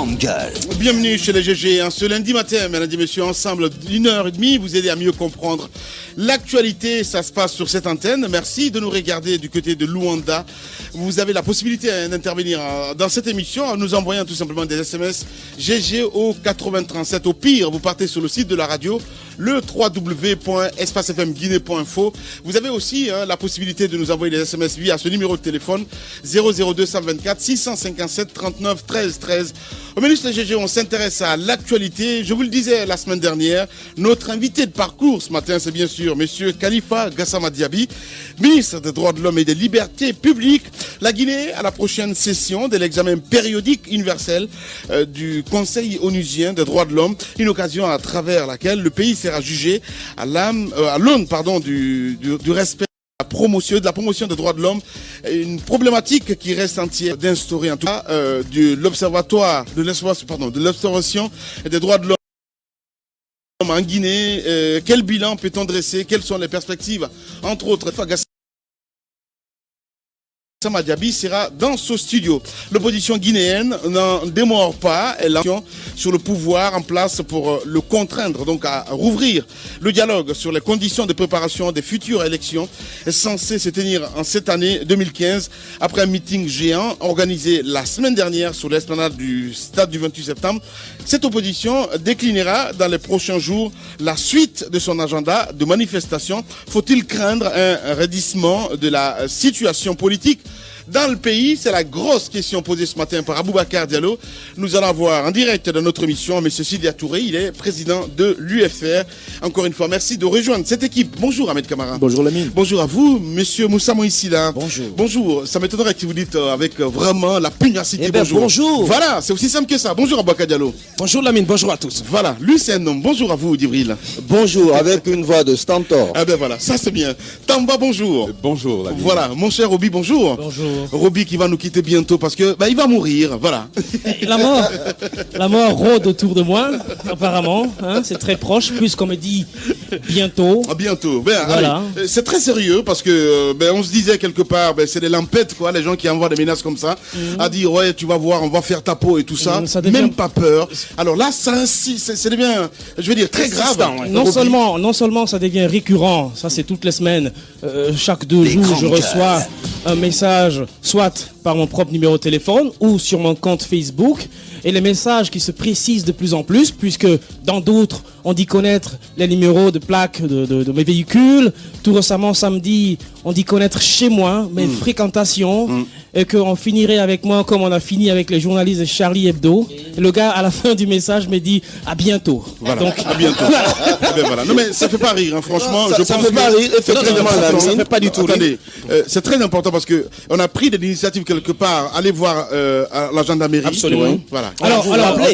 grandes gueules. Bienvenue chez les GG. Ce lundi matin, mesdames et messieurs, ensemble, 1h30, vous aider à mieux comprendre l'actualité. Ça se passe sur cette antenne. Merci de nous regarder du côté de Luanda. Vous avez la possibilité d'intervenir dans cette émission en nous envoyant tout simplement des SMS GG au 8037. Au pire, vous partez sur le site de la radio, le www.espacefmguinée.info. Vous avez aussi la possibilité de nous envoyer des SMS via ce numéro de téléphone 00224 657 39 13 13. Au menu de GG, on s'intéresse à l'actualité. Je vous le disais la semaine dernière, notre invité de parcours ce matin, c'est bien sûr Monsieur Khalifa Gassama Diaby, ministre des Droits de l'Homme et des Libertés publiques. La Guinée à la prochaine session de l'examen périodique universel du Conseil onusien des droits de l'homme, une occasion à travers laquelle le pays sera jugé à l'aune du respect de la promotion des droits de l'homme, une problématique qui reste entière d'instaurer en tout cas de l'observation des droits de l'homme en Guinée. Quel bilan peut-on dresser? Quelles sont les perspectives? Entre autres, Gassama Diaby sera dans ce studio. L'opposition guinéenne n'en démord pas. Elle a sur le pouvoir en place pour le contraindre donc à rouvrir le dialogue sur les conditions de préparation des futures élections censées se tenir en cette année 2015 après un meeting géant organisé la semaine dernière sur l'esplanade du stade du 28 septembre. Cette opposition déclinera dans les prochains jours la suite de son agenda de manifestation. Faut-il craindre un raidissement de la situation politique dans le pays? C'est la grosse question posée ce matin par Aboubacar Diallo. Nous allons voir en direct dans notre émission M. Sidia Touré, il est président de l'UFR. Encore une fois, merci de rejoindre cette équipe. Bonjour Ahmed Kamara. Bonjour Lamine. Bonjour à vous, M. Moussa Moïsila. Bonjour. Bonjour, ça m'étonnerait que vous dites avec vraiment la pugnacité. Bonjour. Voilà, c'est aussi simple que ça. Bonjour Aboubacar Diallo. Bonjour Lamine, bonjour à tous. Voilà, lui c'est un homme. Bonjour à vous Djibril. Bonjour, avec une voix de Stentor. Ah ben voilà, ça c'est bien. Tamba, bonjour. Bonjour Lamine. Voilà, mon cher Roby, bonjour. Bonjour. Roby qui va nous quitter bientôt parce que il va mourir, voilà. La mort rôde autour de moi, apparemment. Hein, c'est très proche, puisqu'on me dit bientôt. À bientôt. Ben, Voilà. allez, c'est très sérieux parce que on se disait quelque part, c'est des lampettes quoi, les gens qui envoient des menaces comme ça, à dire ouais tu vas voir, on va faire ta peau et tout ça, Ça devient... même pas peur. Alors là, ça c'est devient, je veux dire, très grave. Ouais. Non seulement ça devient récurrent, ça c'est toutes les semaines, chaque 2 jours je reçois un message, soit par mon propre numéro de téléphone ou sur mon compte Facebook, et les messages qui se précisent de plus en plus, puisque dans d'autres on dit connaître les numéros de plaques de mes véhicules. Tout récemment samedi, on dit connaître chez moi mes fréquentations, et qu'on finirait avec moi comme on a fini avec les journalistes de Charlie Hebdo. Et le gars à la fin du message me dit à bientôt. Voilà. Donc à bientôt. Ben voilà. Non mais ça fait pas rire, hein, franchement. Ça fait pas rire, effectivement. ça fait pas du tout. Attendez, c'est très important parce que on a pris des initiatives quelque part. Allez voir à la gendarmerie. Absolument. Voilà. Alors,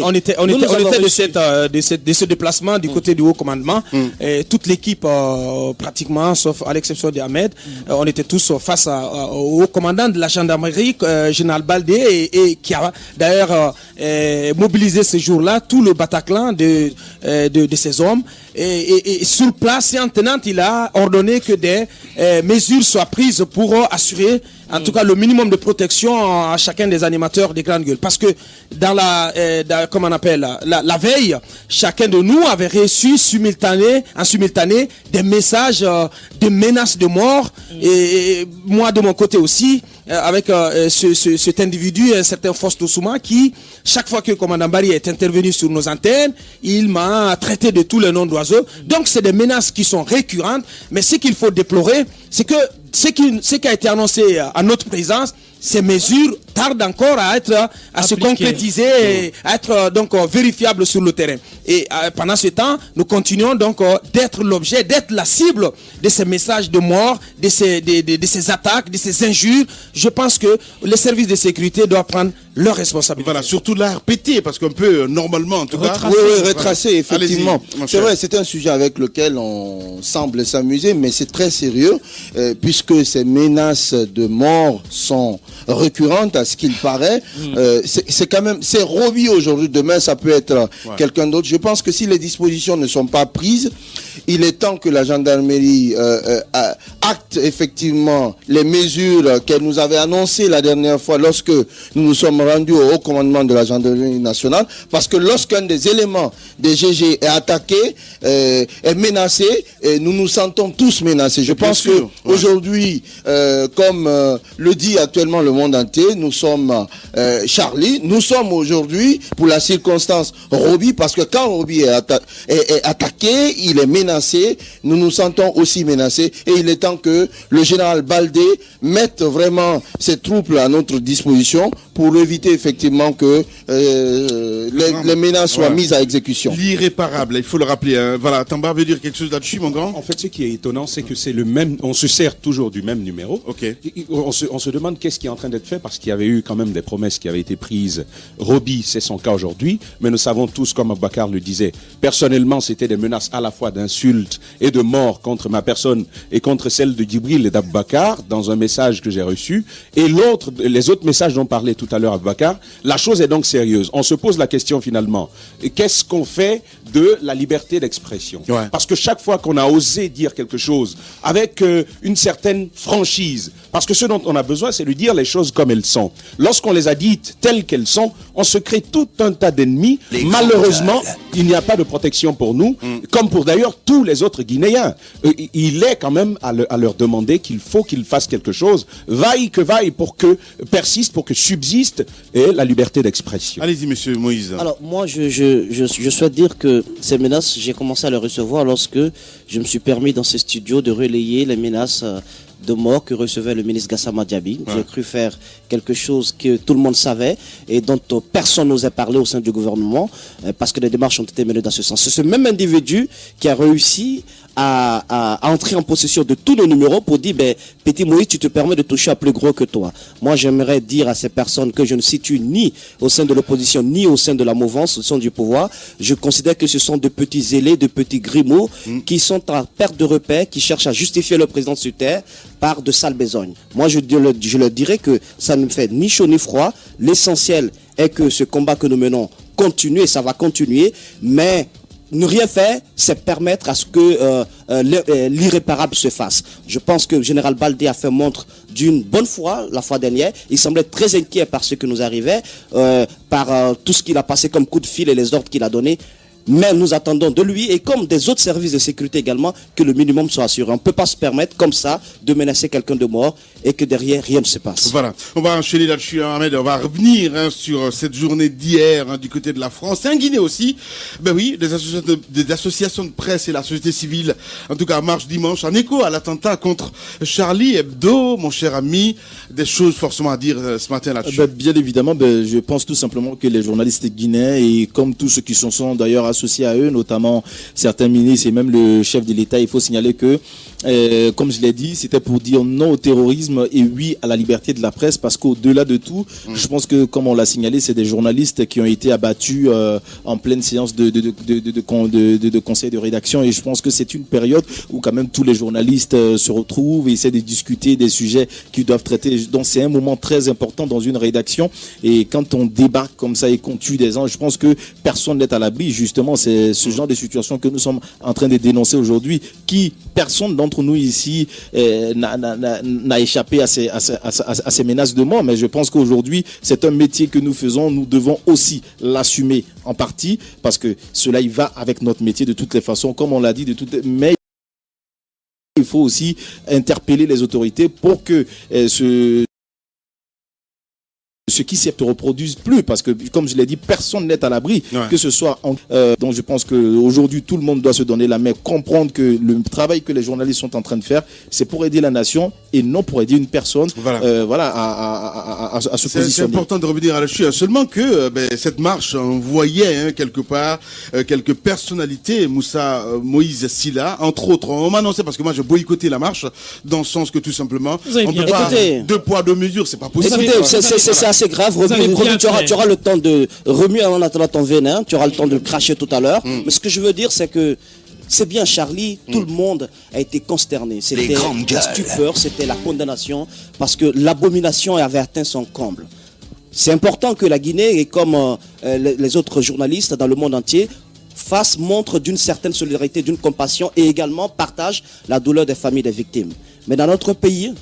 on était de ce déplacement du côté du haut commandement. Et toute l'équipe, pratiquement, sauf à l'exception d'Ahmed, on était tous face au haut commandant de la gendarmerie, général Baldé, et qui a d'ailleurs mobilisé ce jour-là tout le Bataclan de ces hommes. Et sur place et en tenante, il a ordonné que des mesures soient prises pour assurer en tout cas le minimum de protection à chacun des animateurs des grandes gueules. Parce que dans la veille, chacun de nous avait reçu en simultané des messages de menaces de mort. Et moi de mon côté aussi, avec cet individu, un certain Fausto Souma, qui, chaque fois que le commandant Barry est intervenu sur nos antennes, il m'a traité de tous les noms d'oiseaux. Donc c'est des menaces qui sont récurrentes, mais ce qu'il faut déplorer, c'est que ce qui a été annoncé à notre présence, ces mesures tardent encore à se concrétiser et à être donc vérifiables sur le terrain. Et pendant ce temps, nous continuons donc d'être l'objet, d'être la cible de ces messages de mort, de ces attaques, de ces injures. Je pense que les services de sécurité doivent prendre leurs responsabilités. Voilà, surtout la répéter parce qu'on peut normalement en tout cas retracer effectivement. C'est vrai, c'est un sujet avec lequel on semble s'amuser, mais c'est très sérieux puisque ces menaces de mort sont récurrente à ce qu'il paraît. C'est quand même, c'est Roby aujourd'hui, demain ça peut être quelqu'un d'autre. Je pense que si les dispositions ne sont pas prises, il est temps que la gendarmerie acte effectivement les mesures qu'elle nous avait annoncées la dernière fois lorsque nous nous sommes rendus au haut commandement de la gendarmerie nationale, parce que lorsqu'un des éléments des GG est attaqué, est menacé, et nous nous sentons tous menacés. Je pense que aujourd'hui, comme le dit actuellement le monde entier, nous sommes Charlie, nous sommes aujourd'hui pour la circonstance Roby, parce que quand Roby est attaqué, il est menacé, nous nous sentons aussi menacés, et il est temps que le général Baldé mette vraiment ses troupes à notre disposition pour éviter effectivement que les menaces soient mises à exécution. L'irréparable, il faut le rappeler. Hein. Voilà, Tamba veut dire quelque chose là-dessus, mon grand? En fait, ce qui est étonnant, c'est que c'est le même, on se sert toujours du même numéro. Ok. On se demande qu'est-ce qui est en train d'être fait, parce qu'il y avait eu quand même des promesses qui avaient été prises. Roby, c'est son cas aujourd'hui, mais nous savons tous, comme Aboubacar le disait, personnellement, c'était des menaces à la fois d'insultes et de mort contre ma personne et contre celle de Djibril et d'Aboubacar dans un message que j'ai reçu. Et les autres messages dont parlait tout à l'heure Aboubacar, la chose est donc sérieuse. On se pose la question finalement, qu'est-ce qu'on fait de la liberté d'expression? Parce que chaque fois qu'on a osé dire quelque chose avec une certaine franchise, parce que ce dont on a besoin, c'est de dire les choses comme elles sont. Lorsqu'on les a dites telles qu'elles sont, on se crée tout un tas d'ennemis. Malheureusement, il n'y a pas de protection pour nous, comme pour d'ailleurs tous les autres Guinéens. Il est quand même à leur demander qu'il faut qu'ils fassent quelque chose, vaille que vaille, pour que persiste, pour que subsiste la liberté d'expression. Allez-y, monsieur Moïse. Alors, moi, je souhaite dire que ces menaces, j'ai commencé à les recevoir lorsque je me suis permis dans ce studio de relayer les menaces de mort que recevait le ministre Gassama Diaby. J'ai cru faire quelque chose que tout le monde savait et dont personne n'osait parler au sein du gouvernement parce que des démarches ont été menées dans ce sens. C'est ce même individu qui a réussi à entrer en possession de tous nos numéros pour dire, Petit Moïse, tu te permets de toucher à plus gros que toi. Moi, j'aimerais dire à ces personnes que je ne situe ni au sein de l'opposition, ni au sein de la mouvance, au sein du pouvoir. Je considère que ce sont de petits zélés, de petits grimaud qui sont en perte de repère, qui cherchent à justifier le président sur terre par de sales besognes. Moi, je leur dirais que ça ne me fait ni chaud ni froid. L'essentiel est que ce combat que nous menons continue et ça va continuer, mais ne rien faire, c'est permettre à ce que l'irréparable se fasse. Je pense que le général Baldé a fait montre d'une bonne foi la fois dernière. Il semblait très inquiet par ce que nous arrivait, par tout ce qu'il a passé comme coup de fil et les ordres qu'il a donnés. Mais nous attendons de lui, et comme des autres services de sécurité également, que le minimum soit assuré. On ne peut pas se permettre, comme ça, de menacer quelqu'un de mort et que derrière, rien ne se passe. Voilà. On va enchaîner là-dessus, Ahmed. On va revenir sur cette journée d'hier du côté de la France. C'est en Guinée aussi. Ben oui, des associations de presse et la société civile, en tout cas, marche dimanche, en écho à l'attentat contre Charlie Hebdo, mon cher ami. Des choses forcément à dire ce matin là-dessus. Bien évidemment, je pense tout simplement que les journalistes guinéens, et comme tous ceux qui sont d'ailleurs associés à eux, notamment certains ministres et même le chef de l'État, il faut signaler que, comme je l'ai dit, c'était pour dire non au terrorisme et oui à la liberté de la presse, parce qu'au-delà de tout, je pense que, comme on l'a signalé, c'est des journalistes qui ont été abattus en pleine séance de conseil de rédaction, et je pense que c'est une période où quand même tous les journalistes se retrouvent et essaient de discuter des sujets qu'ils doivent traiter. Donc c'est un moment très important dans une rédaction, et quand on débarque comme ça et qu'on tue des gens, je pense que personne n'est à l'abri. Justement, c'est ce genre de situation que nous sommes en train de dénoncer aujourd'hui, qui personne d'entre nous ici n'a échappé à ces menaces de mort, mais je pense qu'aujourd'hui c'est un métier que nous faisons, nous devons aussi l'assumer en partie, parce que cela y va avec notre métier de toutes les façons, comme on l'a dit, mais il faut aussi interpeller les autorités pour que ce qui ne se reproduise plus, parce que, comme je l'ai dit, personne n'est à l'abri, que ce soit donc je pense qu'aujourd'hui tout le monde doit se donner la main, comprendre que le travail que les journalistes sont en train de faire, c'est pour aider la nation et non pour aider une personne à se positionner. C'est important de revenir à là-dessus, seulement que cette marche, on voyait quelque part quelques personnalités, Moussa Moïse Silla, entre autres. On m'a annoncé, parce que moi j'ai boycotté la marche, dans le sens que tout simplement, on peut pas, deux poids, deux mesures, c'est pas possible. Écoutez, c'est assez grave. Tu auras le temps de remuer en attendant ton venin, tu auras le temps de le cracher tout à l'heure. Mais ce que je veux dire, c'est que C'est bien Charlie, tout le monde a été consterné. C'était la stupeur, c'était la condamnation, parce que l'abomination avait atteint son comble. C'est important que la Guinée, et comme les autres journalistes dans le monde entier, fasse montre d'une certaine solidarité, d'une compassion et également partage la douleur des familles des victimes. Mais dans notre pays,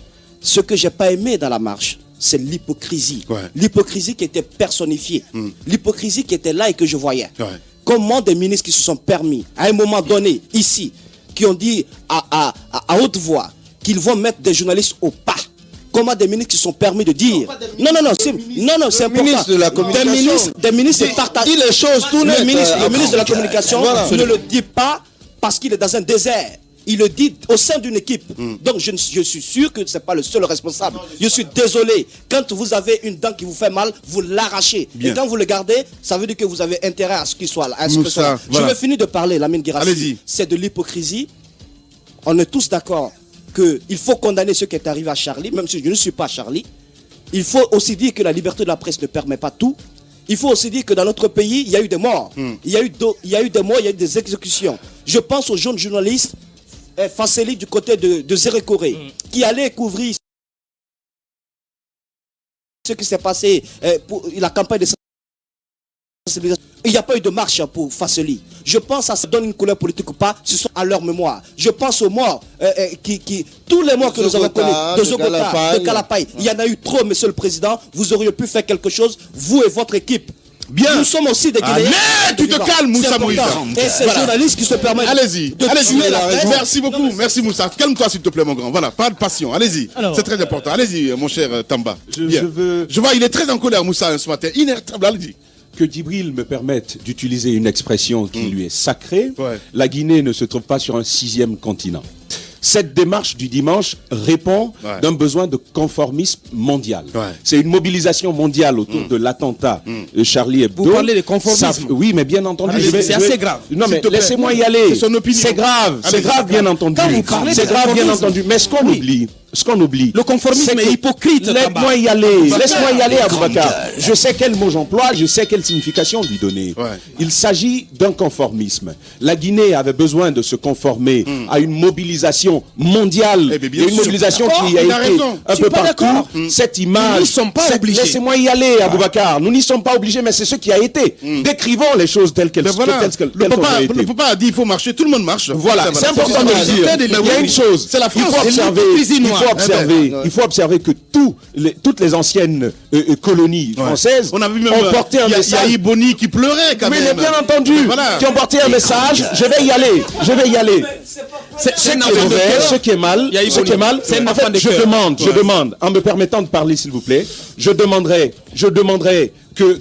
ce que j'ai pas aimé dans la marche, c'est l'hypocrisie. Ouais. L'hypocrisie qui était personnifiée. L'hypocrisie qui était là et que je voyais. Ouais. Comment des ministres qui se sont permis, à un moment donné, ici, qui ont dit à haute voix qu'ils vont mettre des journalistes au pas. Comment des ministres qui se sont permis de dire... Non, c'est important. Ministre de la communication. Des ministres partagent... Dit les choses, tout le ministre de la communication ne le dit pas parce qu'il est dans un désert. Il le dit au sein d'une équipe. Donc je suis sûr que ce n'est pas le seul responsable. Je suis désolé. Quand vous avez une dent qui vous fait mal, vous l'arrachez. Et quand vous le gardez, ça veut dire que vous avez intérêt à ce qu'il soit là. Voilà. Je vais finir de parler, Lamine Guirassy. C'est de l'hypocrisie. On est tous d'accord qu'il faut condamner ce qui est arrivé à Charlie, même si je ne suis pas Charlie. Il faut aussi dire que la liberté de la presse ne permet pas tout. Il faut aussi dire que dans notre pays, il y a eu des morts. Il y a eu des morts, il y a eu des exécutions. Je pense aux jeunes journalistes Fasseli du côté de Zérékoré, qui allait couvrir ce qui s'est passé pour la campagne de sensibilisation. Il n'y a pas eu de marche pour Fasseli. Je pense à ça donne une couleur politique ou pas, ce sont à leur mémoire. Je pense aux morts, tous les morts que nous avons connus, de Zogota, de Kalapaye. Il y en a eu trop, monsieur le président. Vous auriez pu faire quelque chose, vous et votre équipe. Bien. Nous sommes aussi des Guinéens. Mais tu te calmes, Moussa Moïse. Et ces journalistes qui se permettent. Allez-y. Merci beaucoup. Merci, Moussa. Calme-toi, s'il te plaît, mon grand. Voilà, pas de passion. Allez-y. C'est très important. Allez-y, mon cher Tamba. Je vois, il est très en colère, Moussa, ce matin. Inertable, allez-y. Que Djibril me permette d'utiliser une expression qui lui est sacrée. La Guinée ne se trouve pas sur un 6e continent. Cette démarche du dimanche répond d'un besoin de conformisme mondial. C'est une mobilisation mondiale autour de l'attentat de Charlie Hebdo. Vous parlez de conformisme. Oui, mais bien entendu. C'est assez grave. Non, mais laissez-moi y aller. C'est grave. C'est grave, bien entendu. C'est grave, bien entendu. Mais ce qu'on oublie, le conformisme est hypocrite. Laisse-moi y aller. Laisse-moi y aller, Aboubacar. Je sais quel mot j'emploie, je sais quelle signification lui donner. Il s'agit d'un conformisme. La Guinée avait besoin de se conformer à une mobilisation mondiale. Il y a une mobilisation qui a été un peu partout. Cette image. Nous n'y sommes pas obligés. Laissez-moi y aller, Aboubacar. Nous n'y sommes pas obligés, mais c'est ce qui a été. Décrivons les choses telles qu'elles ont été. Le papa a dit il faut marcher, tout le monde marche. Voilà, c'est important de le dire. Il y a une chose, c'est la France. Il faut observer que toutes les anciennes colonies françaises ont porté un message. Il y a Iboni qui pleurait quand même. Mais bien entendu, qui ont porté un message. Je vais y aller. Ce qui est mal, en fait, je demande, en me permettant de parler s'il vous plaît, je demanderai que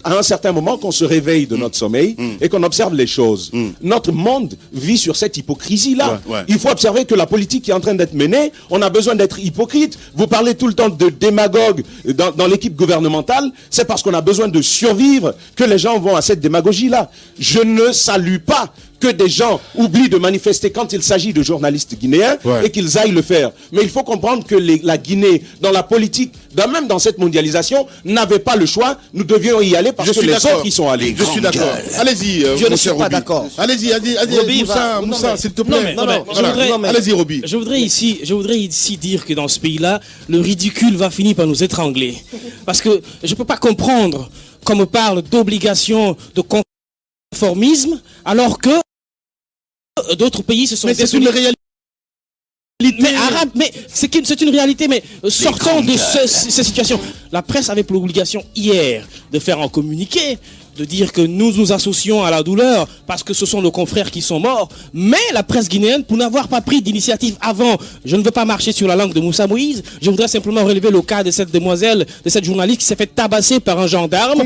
à un certain moment qu'on se réveille de notre sommeil et qu'on observe les choses. Notre monde vit sur cette hypocrisie-là. Il faut observer que la politique qui est en train d'être menée, on a besoin d'être hypocrite. Vous parlez tout le temps de démagogues dans l'équipe gouvernementale, c'est parce qu'on a besoin de survivre que les gens vont à cette démagogie-là. Je ne salue pas que des gens oublient de manifester quand il s'agit de journalistes guinéens et qu'ils aillent le faire. Mais il faut comprendre que la Guinée, dans la politique, même dans cette mondialisation, n'avait pas le choix. Nous devions y aller parce que les autres y sont allés. Je suis d'accord. Allez-y, je ne suis pas d'accord. Allez-y, Moussa, s'il te plaît. Allez-y, Roby. Je voudrais ici dire que dans ce pays-là, le ridicule va finir par nous étrangler. Parce que je ne peux pas comprendre qu'on me parle d'obligation de conformisme alors que d'autres pays se sont... Mais c'est une réalité. Mais c'est une réalité, mais sortons de ces situations. La presse avait pour l'obligation hier de faire un communiqué, de dire que nous nous associons à la douleur parce que ce sont nos confrères qui sont morts. Mais la presse guinéenne, pour n'avoir pas pris d'initiative avant, je ne veux pas marcher sur la langue de Moussa Moïse, je voudrais simplement relever le cas de cette demoiselle, de cette journaliste qui s'est fait tabasser par un gendarme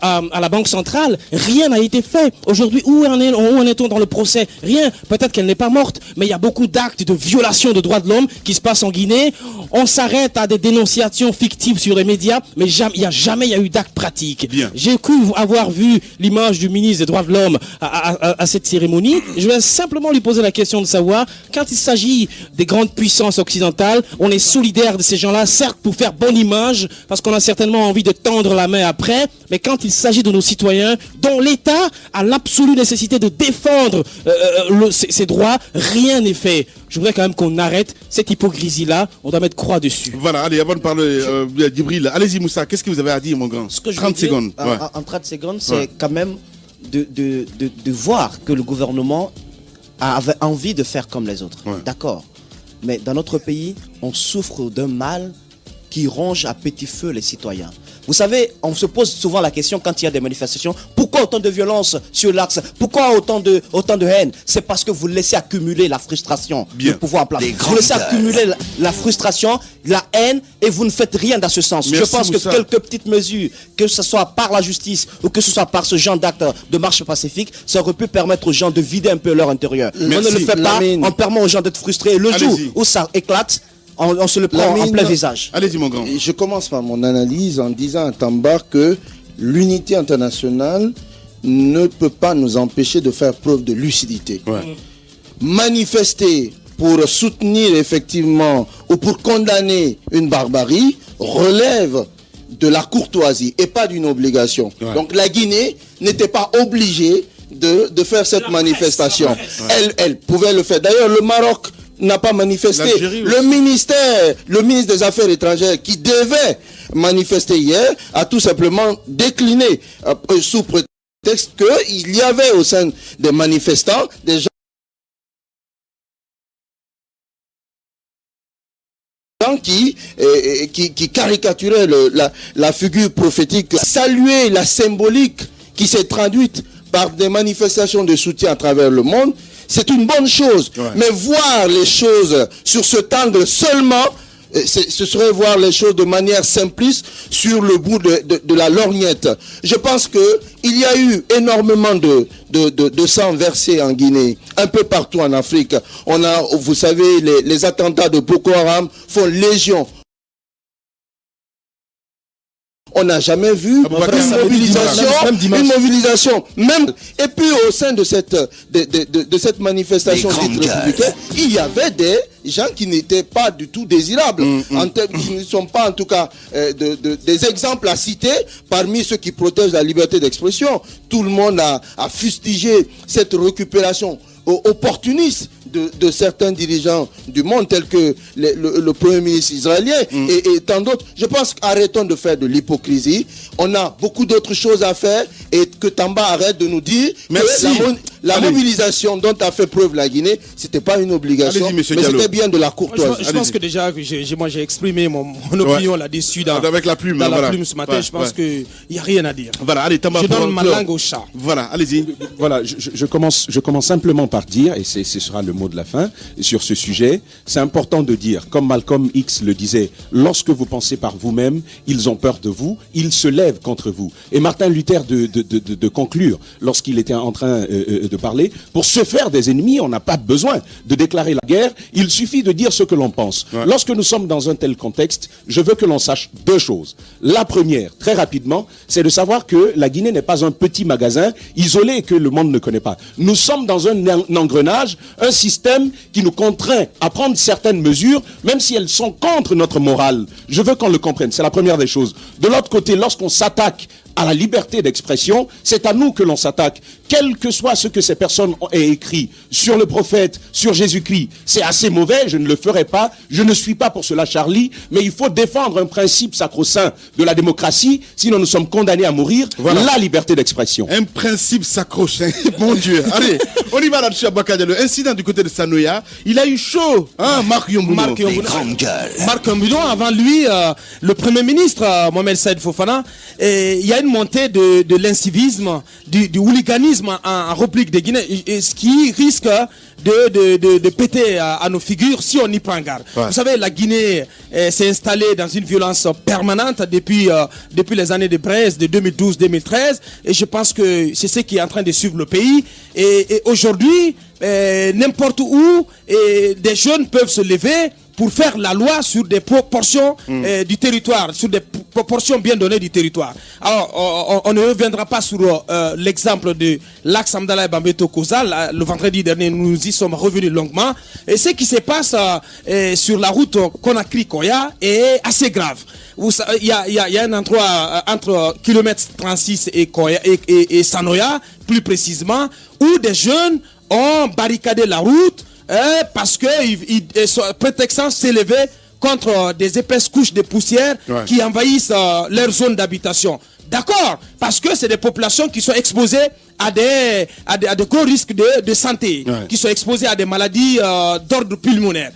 à la Banque centrale. Rien n'a été fait. Aujourd'hui, où en est-on dans le procès? Rien. Peut-être qu'elle n'est pas morte, mais il y a beaucoup d'actes de violation de droits de l'homme qui se passent en Guinée. On s'arrête à des dénonciations fictives sur les médias, mais il n'y a jamais eu d'actes pratiques. J'ai cru avoir vu l'image du ministre des droits de l'homme à cette cérémonie. Je vais simplement lui poser la question de savoir, quand il s'agit des grandes puissances occidentales, on est solidaire de ces gens-là, certes pour faire bonne image, parce qu'on a certainement envie de tendre la main après, mais quand il s'agit de nos citoyens, dont l'État a l'absolue nécessité de défendre ses droits, rien n'est fait. Je voudrais quand même qu'on arrête cette hypocrisie-là. On doit mettre croix dessus. Voilà, allez, avant de parler d'Ibril, allez-y Moussa, qu'est-ce que vous avez à dire, mon grand? Ce que je 30 veux dire, secondes. Ouais. En 30 secondes, c'est quand même de voir que le gouvernement avait envie de faire comme les autres. Ouais. D'accord. Mais dans notre pays, on souffre d'un mal qui ronge à petit feu les citoyens. Vous savez, on se pose souvent la question quand il y a des manifestations, pourquoi autant de violence sur l'axe? Pourquoi autant de haine? C'est parce que vous laissez accumuler la frustration du pouvoir en place. Vous laissez accumuler la frustration, la haine, et vous ne faites rien dans ce sens. Merci, Je pense Moussa. que quelques petites mesures, que ce soit par la justice ou que ce soit par ce genre d'acte de marche pacifique, ça aurait pu permettre aux gens de vider un peu leur intérieur. Merci. On ne le fait pas, Lamine. on permet aux gens d'être frustrés. Le jour Allez-y. où ça éclate, on se le prend en Lamine. plein visage. Allez-y, mon grand. Et je commence par mon analyse en disant à Tambar que l'unité internationale ne peut pas nous empêcher de faire preuve de lucidité. Ouais. Manifester pour soutenir effectivement ou pour condamner une barbarie relève de la courtoisie et pas d'une obligation. Ouais. Donc la Guinée n'était pas obligée de faire cette manifestation. Elle pouvait le faire. D'ailleurs, le Maroc n'a pas manifesté. L'Algérie aussi. Le ministre des Affaires étrangères qui devait manifester hier a tout simplement décliné sous prétexte qu'il y avait au sein des manifestants des gens qui caricaturaient la figure prophétique, saluer la symbolique qui s'est traduite par des manifestations de soutien à travers le monde, c'est une bonne chose. Ouais. Mais voir les choses sur cet angle seulement, ce serait voir les choses de manière simpliste sur le bout de la lorgnette. Je pense que il y a eu énormément de sang versé en Guinée, un peu partout en Afrique. On a, vous savez, les attentats de Boko Haram font légion. On n'a jamais vu une mobilisation, même. Et puis au sein de cette manifestation dite républicaine, il y avait des gens qui n'étaient pas du tout désirables, qui ne sont pas en tout cas des exemples à citer parmi ceux qui protègent la liberté d'expression. Tout le monde a fustigé cette récupération opportuniste de certains dirigeants du monde, tels que le Premier ministre israélien et tant d'autres. Je pense qu'arrêtons de faire de l'hypocrisie. On a beaucoup d'autres choses à faire et que Tamba arrête de nous dire que la mobilisation dont a fait preuve la Guinée, c'était pas une obligation, mais c'était bien de la courtoisie. Je pense que déjà, moi j'ai exprimé mon opinion là-dessus avec la plume, la plume ce matin. Je pense qu'il n'y a rien à dire. Voilà, allez, Tamba, je donne ma langue au chat. Voilà, allez-y. Voilà, je commence simplement par dire, et ce sera le mot de la fin, sur ce sujet, c'est important de dire, comme Malcolm X le disait, lorsque vous pensez par vous-même, ils ont peur de vous, ils se lèvent contre vous. Et Martin Luther de conclure, lorsqu'il était en train de parler, pour se faire des ennemis, on n'a pas besoin de déclarer la guerre, il suffit de dire ce que l'on pense. Ouais. Lorsque nous sommes dans un tel contexte, je veux que l'on sache deux choses. La première, très rapidement, c'est de savoir que la Guinée n'est pas un petit magasin isolé et que le monde ne connaît pas. Nous sommes dans un engrenage, un système qui nous contraint à prendre certaines mesures, même si elles sont contre notre morale. Je veux qu'on le comprenne, c'est la première des choses. De l'autre côté, lorsqu'on s'attaque à la liberté d'expression, c'est à nous que l'on s'attaque. Quel que soit ce que ces personnes ont écrit sur le prophète, sur Jésus-Christ, c'est assez mauvais, je ne le ferai pas, je ne suis pas pour cela Charlie, mais il faut défendre un principe sacro-saint de la démocratie, sinon nous sommes condamnés à mourir, voilà. La liberté d'expression. Un principe sacro-saint, mon Dieu. Allez, on y va là-dessus à Bakadja. L'incident du côté de Sanoya, il a eu chaud, hein, Marc Yombuno. Marc Yombuno, avant lui, le Premier ministre, Mohamed Saïd Fofana, il y a une montée de l'incivisme, du hooliganisme en République de Guinée, ce qui risque de péter à nos figures si on n'y prend garde. Ouais. Vous savez, la Guinée s'est installée dans une violence permanente depuis les années de Braise, de 2012-2013, et je pense que c'est ce qui est en train de suivre le pays. Et aujourd'hui, n'importe où, des jeunes peuvent se lever pour faire la loi sur des proportions du territoire, sur des proportions bien données du territoire. Alors, on ne reviendra pas sur l'exemple de l'axe Amdala et Bambeto-Koza. Le vendredi dernier, nous y sommes revenus longuement. Et ce qui se passe sur la route Conakry-Koya est assez grave. Il y a un endroit entre kilomètre 36 et Sanoya, plus précisément, où des jeunes ont barricadé la route parce que prétextant s'élever contre des épaisses couches de poussière qui envahissent leur zone d'habitation. D'accord, parce que c'est des populations qui sont exposées à des gros risques de santé, qui sont exposées à des maladies d'ordre pulmonaire.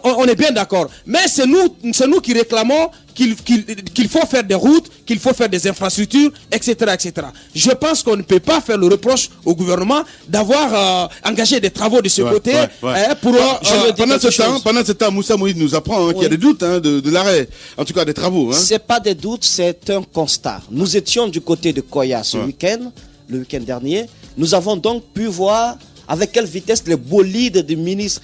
On est bien d'accord. Mais c'est nous qui réclamons qu'il faut faire des routes, qu'il faut faire des infrastructures, etc., etc. Je pense qu'on ne peut pas faire le reproche au gouvernement d'avoir engagé des travaux de ce côté pour... pendant ce temps, Moussa Moïse nous apprend qu'il y a des doutes de l'arrêt, en tout cas des travaux. C'est pas des doutes, c'est un constat. Nous étions du côté de Koya ce week-end, le week-end dernier. Nous avons donc pu voir avec quelle vitesse les bolides du ministre,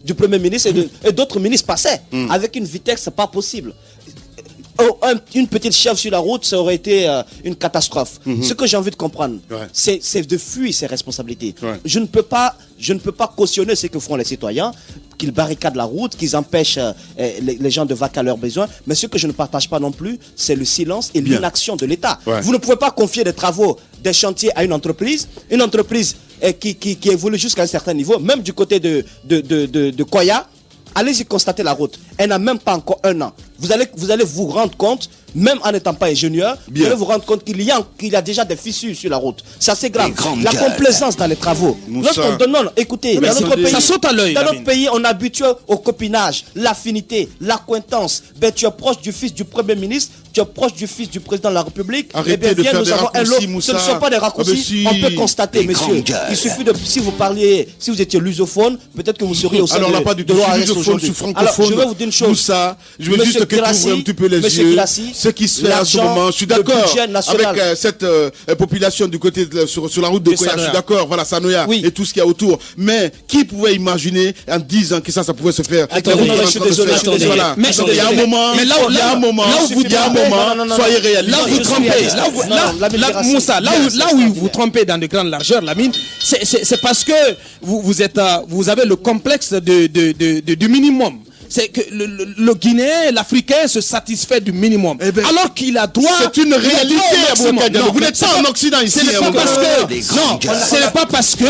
du Premier ministre et d'autres ministres passaient. Avec une vitesse pas possible. Une petite chèvre sur la route, ça aurait été une catastrophe. Ce que j'ai envie de comprendre, c'est de fuir ses responsabilités. Je ne peux pas cautionner ce que font les citoyens, qu'ils barricadent la route, qu'ils empêchent les gens de vaquer à leurs besoins. Mais ce que je ne partage pas non plus, c'est le silence et l'inaction de l'État. Vous ne pouvez pas confier des travaux, des chantiers à une entreprise qui évolue jusqu'à un certain niveau, même du côté de Koya. Allez-y constater la route. Elle n'a même pas encore 1 an. Vous allez vous rendre compte, même en n'étant pas ingénieur, vous allez vous rendre compte qu'il y a déjà des fissures sur la route. C'est assez grave. La complaisance dans les travaux. Lorsqu'on donne, écoutez, dans notre pays, ça saute à l'œil. Dans notre pays, on est habitué au copinage, l'affinité, l'acquaintance. Ben, tu es proche du fils du Premier ministre, tu es proche du fils du président de la République. Arrêtez de faire des raccourcis, Moussa. Ce ne sont pas des raccourcis. On peut constater, monsieur. Il suffit de, si vous étiez lusophone, peut-être que vous seriez au sein alors, on n'a pas du tout. Je suis lusophone, je suis francophone. Je vais vous dire une chose. Moussa, je veux juste que tu ouvres un petit peu les yeux. Ce qui se fait en ce moment, je suis d'accord avec cette population du côté sur la route de Koya. Je suis d'accord, voilà, Sanoya et tout ce qu'il y a autour. Mais qui pouvait imaginer en 10 ans que ça pouvait se faire? Je suis désolé. Mais il y a un moment, soyez réalistes. Là où vous trompez dans de grandes largeurs, Lamine, c'est parce que vous avez le complexe du minimum. C'est que le Guinéen, l'Africain se satisfait du minimum. Alors qu'il a droit... C'est une réalité, vous n'êtes pas en Occident ici. Ce n'est pas parce que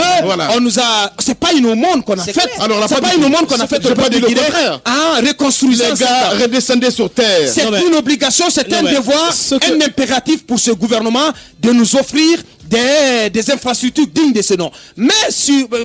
on nous a... C'est pas une aumône qu'on a faite. C'est pas une aumône qu'on a faite au peuple de Guinée. Reconstruisons les gars, redescendez sur terre. C'est une obligation, c'est un devoir, un impératif pour ce gouvernement de nous offrir des infrastructures dignes de ce nom. Mais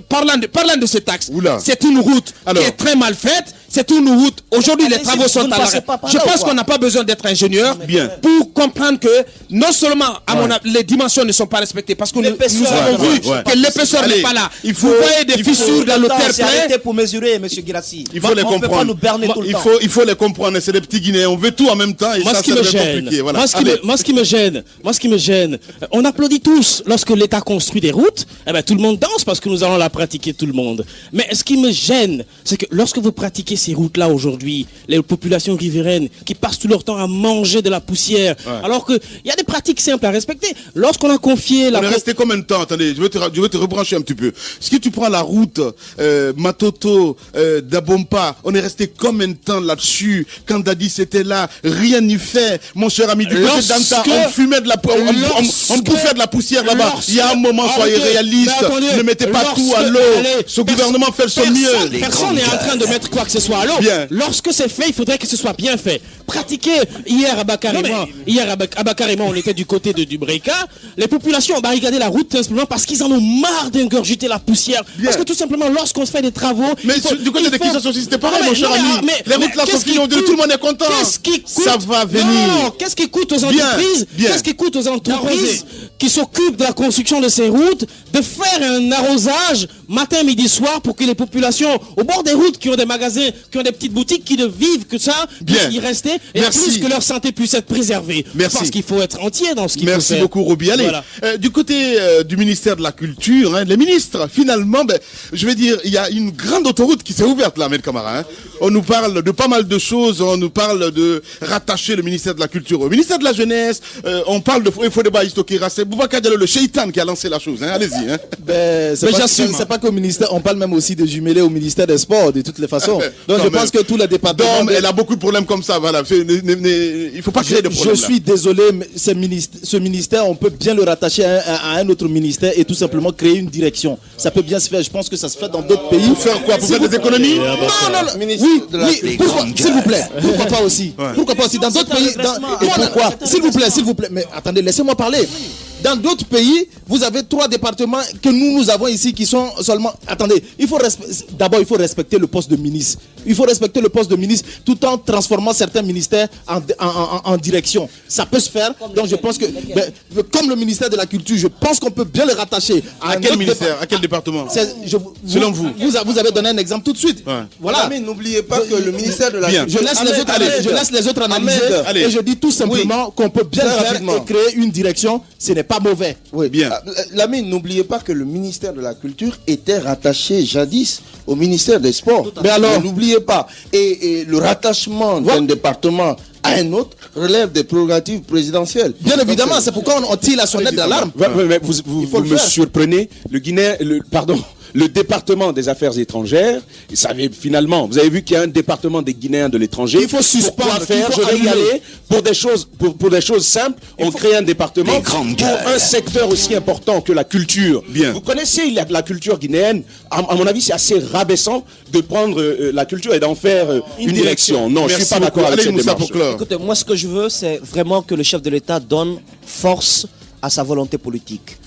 parlant de cet axe, c'est une route qui est très mal faite. C'est une route. Aujourd'hui, les travaux sont à l'arrêt. Je pense qu'on n'a pas besoin d'être ingénieur pour comprendre que non seulement les dimensions ne sont pas respectées, parce que nous avons vu que l'épaisseur n'est pas là. Vous voyez des fissures dans le terre-plein. Pour mesurer, M. Girassi. Il faut les comprendre. Il faut les comprendre. C'est des petits Guinéens. On veut tout en même temps. Et ça devient compliqué. Moi, ce qui me gêne, on applaudit tous lorsque l'État construit des routes. Tout le monde danse parce que nous allons la pratiquer, tout le monde. Mais ce qui me gêne, c'est que lorsque vous pratiquez ces routes-là aujourd'hui, les populations riveraines qui passent tout leur temps à manger de la poussière, alors qu'il y a des pratiques simples à respecter. Lorsqu'on a confié la... On est resté combien de temps? Attendez, je vais te rebrancher un petit peu. Si tu prends la route Matoto, Dabompa, on est resté combien de temps là-dessus? Quand Dadi c'était là, rien n'y fait. Mon cher ami, du côté d'Anta, on fumait de la on bouffait de la poussière là-bas. Il y a un moment, soyez réalistes, ne mettez pas tout à l'eau. Ce gouvernement fait son mieux. Personne n'est en train de mettre quoi que ce soit à l'eau. Lorsque c'est fait, il faudrait que ce soit bien fait. Pratiquer. Hier à Bakar et moi, on était du côté du Breika. Les populations ont barricadé la route simplement parce qu'ils en ont marre d'ingurgiter la poussière. Parce que tout simplement, lorsqu'on fait des travaux... Mais du côté de qui ça c'était pareil, mon cher ami. Les routes là sont finies, tout le monde est content. Ça va venir. Qu'est-ce qui coûte aux entreprises? Qu'est-ce qui coûte aux entreprises qui s'occupe de la construction de ces routes de faire un arrosage matin, midi, soir pour que les populations au bord des routes qui ont des magasins, qui ont des petites boutiques, qui ne vivent que ça, puissent y rester et en plus que leur santé puisse être préservée. Parce qu'il faut être entier dans ce qu'il faut faire. Merci beaucoup, Roby. Allez, du côté du ministère de la Culture, hein, les ministres, finalement, je vais dire, il y a une grande autoroute qui s'est ouverte là, Ahmed Kamara. Hein. On nous parle de pas mal de choses, on nous parle de rattacher le ministère de la Culture au ministère de la Jeunesse, on parle de Fodeba Istokira, c'est Boubacar Diallo, le Shaitan qui a lancé la chose. Hein. Allez-y. Hein. C'est pas qu'au ministère, on parle même aussi de jumeler au ministère des Sports, de toutes les façons. Donc je pense que tout le département... elle a beaucoup de problèmes comme ça, voilà. Il faut pas créer de problèmes. Je suis désolé, mais ce ministère, on peut bien le rattacher à un autre ministère et tout simplement créer une direction. Ça peut bien se faire, je pense que ça se fait dans d'autres pays. Pour faire quoi? Pour faire des économies? Non. Oui, s'il vous plaît. Pourquoi pas aussi? Pourquoi pas aussi? Dans d'autres pays... Et pourquoi? S'il vous plaît. Mais attendez, laissez-moi parler. Dans d'autres pays, vous avez 3 départements que nous avons ici qui sont seulement... Attendez, d'abord, il faut respecter le poste de ministre. Il faut respecter le poste de ministre tout en transformant certains ministères en direction. Ça peut se faire. Donc je pense que, comme le ministère de la Culture, je pense qu'on peut bien le rattacher à quel ministère, à quel département? Selon vous. Vous avez donné un exemple tout de suite. Ouais. Voilà. Mais n'oubliez pas que le ministère de la Culture... Je laisse les autres analyser. Et je dis tout simplement qu'on peut bien le faire et créer une direction. Ce n'est pas mauvais. Oui, bien. Lamine, n'oubliez pas que le ministère de la Culture était rattaché jadis au ministère des Sports. Mais alors, n'oubliez pas. Et le rattachement d'un département à un autre relève des prérogatives présidentielles. Bien évidemment, c'est pourquoi on tire la sonnette d'alarme. Mais vous me surprenez. Le département des affaires étrangères, finalement, vous avez vu qu'il y a un département des Guinéens de l'étranger. Il faut suspendre. Pourquoi faire? Je vais y aller pour des choses simples. On crée un département pour un secteur aussi important que la culture. Bien. Vous connaissez la culture guinéenne. À mon avis, c'est assez rabaissant de prendre la culture et d'en faire une direction. Non, je suis pas d'accord avec cette démarche. Écoutez, moi, ce que je veux, c'est vraiment que le chef de l'État donne force à sa volonté politique.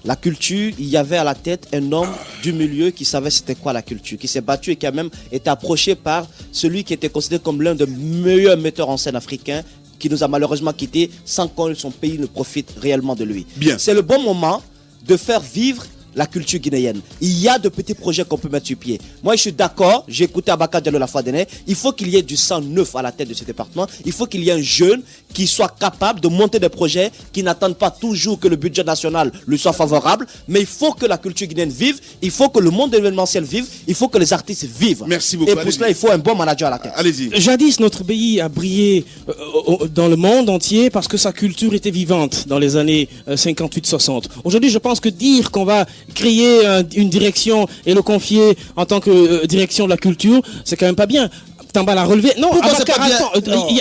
La culture, il y avait à la tête un homme du milieu qui savait c'était quoi la culture, qui s'est battu et qui a même été approché par celui qui était considéré comme l'un des meilleurs metteurs en scène africains, qui nous a malheureusement quittés sans que son pays ne profite réellement de lui. Bien. C'est le bon moment de faire vivre la culture guinéenne. Il y a de petits projets qu'on peut mettre sur pied. Moi, je suis d'accord, j'ai écouté Abaka Diallo la fois dernière, il faut qu'il y ait du sang neuf à la tête de ce département, il faut qu'il y ait un jeune qui soit capable de monter des projets qui n'attendent pas toujours que le budget national lui soit favorable, mais il faut que la culture guinéenne vive, il faut que le monde de l'événementiel vive, il faut que les artistes vivent. Merci beaucoup. Et pour cela, il faut un bon manager à la tête. Allez-y. Jadis, notre pays a brillé dans le monde entier parce que sa culture était vivante dans les années 58-60. Aujourd'hui, je pense que dire qu'on va créer une direction et le confier en tant que direction de la culture, c'est quand même pas bien. Tamba l'a relevé. Non,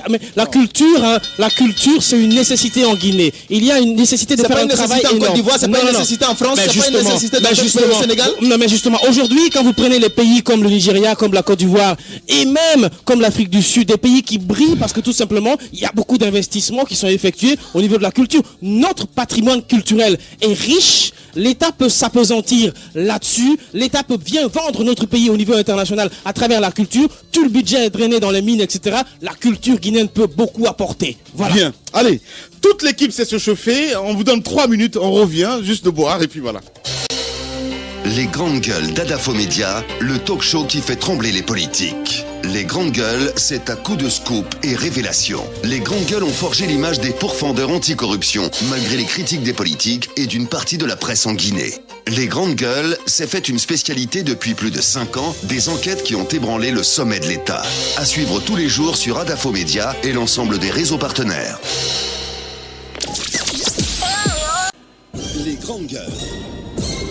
mais la culture, c'est une nécessité en Guinée. Il y a une nécessité de faire un travail énorme. En Côte d'Ivoire, c'est pas une nécessité en France, c'est pas une nécessité au Sénégal. Non, mais justement, aujourd'hui, quand vous prenez les pays comme le Nigeria, comme la Côte d'Ivoire, et même comme l'Afrique du Sud, des pays qui brillent parce que tout simplement, il y a beaucoup d'investissements qui sont effectués au niveau de la culture. Notre patrimoine culturel est riche. L'État peut s'appesantir là-dessus. L'État peut bien vendre notre pays au niveau international à travers la culture. Tout le budget est drainé dans les mines, etc. La culture guinéenne peut beaucoup apporter. Voilà. Bien. Allez, toute l'équipe sait se chauffer. On vous donne 3 minutes. On revient juste de boire et puis voilà. Les grandes gueules d'Adafo Média, le talk show qui fait trembler les politiques. Les grandes gueules, c'est à coup de scoop et révélation. Les grandes gueules ont forgé l'image des pourfendeurs anticorruption, malgré les critiques des politiques et d'une partie de la presse en Guinée. Les grandes gueules, c'est fait une spécialité depuis plus de 5 ans, des enquêtes qui ont ébranlé le sommet de l'État. À suivre tous les jours sur Adafo Média et l'ensemble des réseaux partenaires. Les grandes gueules.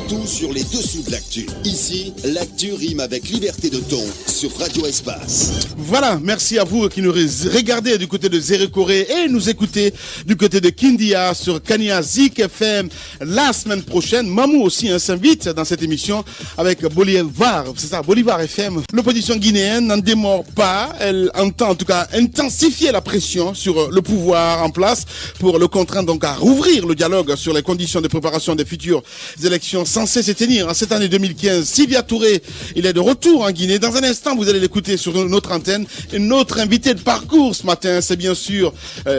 Tout sur les dessous de l'actu. Ici, l'actu rime avec liberté de ton sur Radio Espace. Voilà, merci à vous qui nous regardez du côté de Zérekoré et nous écoutez du côté de Kindia sur Kania Zik FM la semaine prochaine. Mamou aussi s'invite dans cette émission avec Bolivar, c'est ça, Bolivar FM. L'opposition guinéenne n'en démord pas. Elle entend en tout cas intensifier la pression sur le pouvoir en place pour le contraindre donc à rouvrir le dialogue sur les conditions de préparation des futures élections sans censé se tenir en cette année 2015. Sylvia Touré, il est de retour en Guinée. Dans un instant, vous allez l'écouter sur notre antenne. Et notre invité de parcours ce matin, c'est bien sûr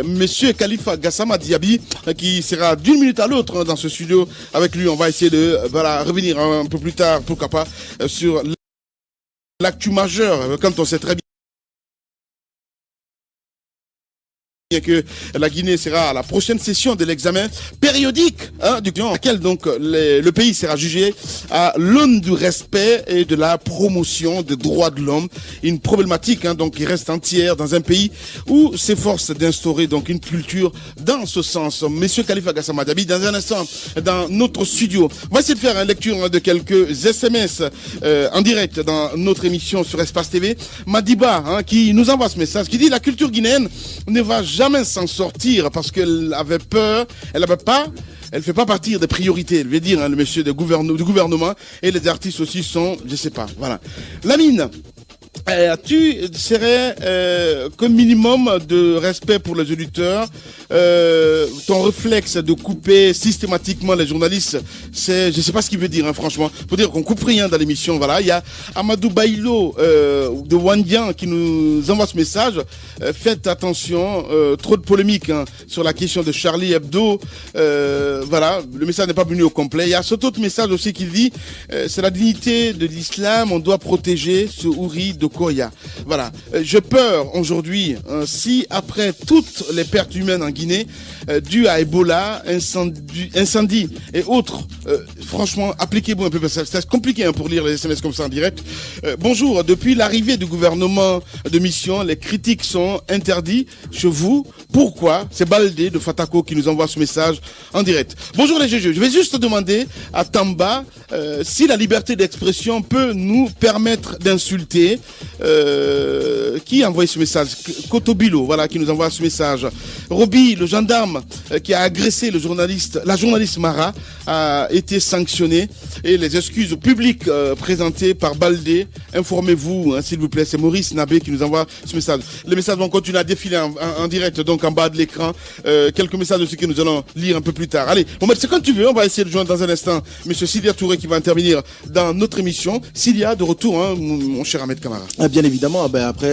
Monsieur Khalifa Gassama Diaby, qui sera d'une minute à l'autre dans ce studio. Avec lui, on va essayer de revenir un peu plus tard, pourquoi pas, sur l'actu majeur, quand on sait très bien que la Guinée sera à la prochaine session de l'examen périodique du client, laquelle donc le pays sera jugé à l'aune du respect et de la promotion des droits de l'homme. Une problématique donc qui reste entière dans un pays où s'efforce d'instaurer donc une culture dans ce sens. Monsieur Khalifa Gassama Diaby, dans un instant dans notre studio, on va essayer de faire une lecture de quelques SMS en direct dans notre émission sur Espace TV. Madiba qui nous envoie ce message, qui dit: la culture guinéenne ne va jamais s'en sortir parce qu'elle avait peur, elle fait pas partie des priorités, je vais dire, le monsieur du gouvernement, et les artistes aussi sont, je sais pas, voilà. Lamine, tu serais comme minimum de respect pour les auditeurs, ton réflexe de couper systématiquement les journalistes, c'est, je sais pas ce qu'il veut dire, franchement. Faut dire qu'on coupe rien dans l'émission, voilà. Il y a Amadou Bailo de Wandian qui nous envoie ce message. Faites attention, trop de polémiques sur la question de Charlie Hebdo. Voilà, le message n'est pas venu au complet. Il y a cet autre message aussi qui dit c'est la dignité de l'islam, on doit protéger ce ouri de Koya. Voilà, j'ai peur aujourd'hui, si après toutes les pertes humaines en Guinée, dues à Ebola, incendie et autres, franchement, appliquez-vous un peu, parce que c'est compliqué pour lire les SMS comme ça en direct. Bonjour, depuis l'arrivée du gouvernement de mission, les critiques sont interdites chez vous. Pourquoi? C'est Baldé de Fatako qui nous envoie ce message en direct. Bonjour les GG, je vais juste demander à Tamba si la liberté d'expression peut nous permettre d'insulter. Qui a envoyé ce message? Kotobilo, voilà, qui nous envoie ce message. Roby, le gendarme qui a agressé la journaliste Mara, a été sanctionné, et les excuses publiques présentées par Baldé. Informez-vous, s'il vous plaît. C'est Maurice Nabé qui nous envoie ce message. Les messages vont continuer à défiler en direct, donc en bas de l'écran. Quelques messages aussi que nous allons lire un peu plus tard. Allez, bon, c'est quand tu veux. On va essayer de joindre dans un instant Monsieur Sylvia Touré qui va intervenir dans notre émission. Sylvia, de retour, mon cher Ahmed Kamara. Bien évidemment, après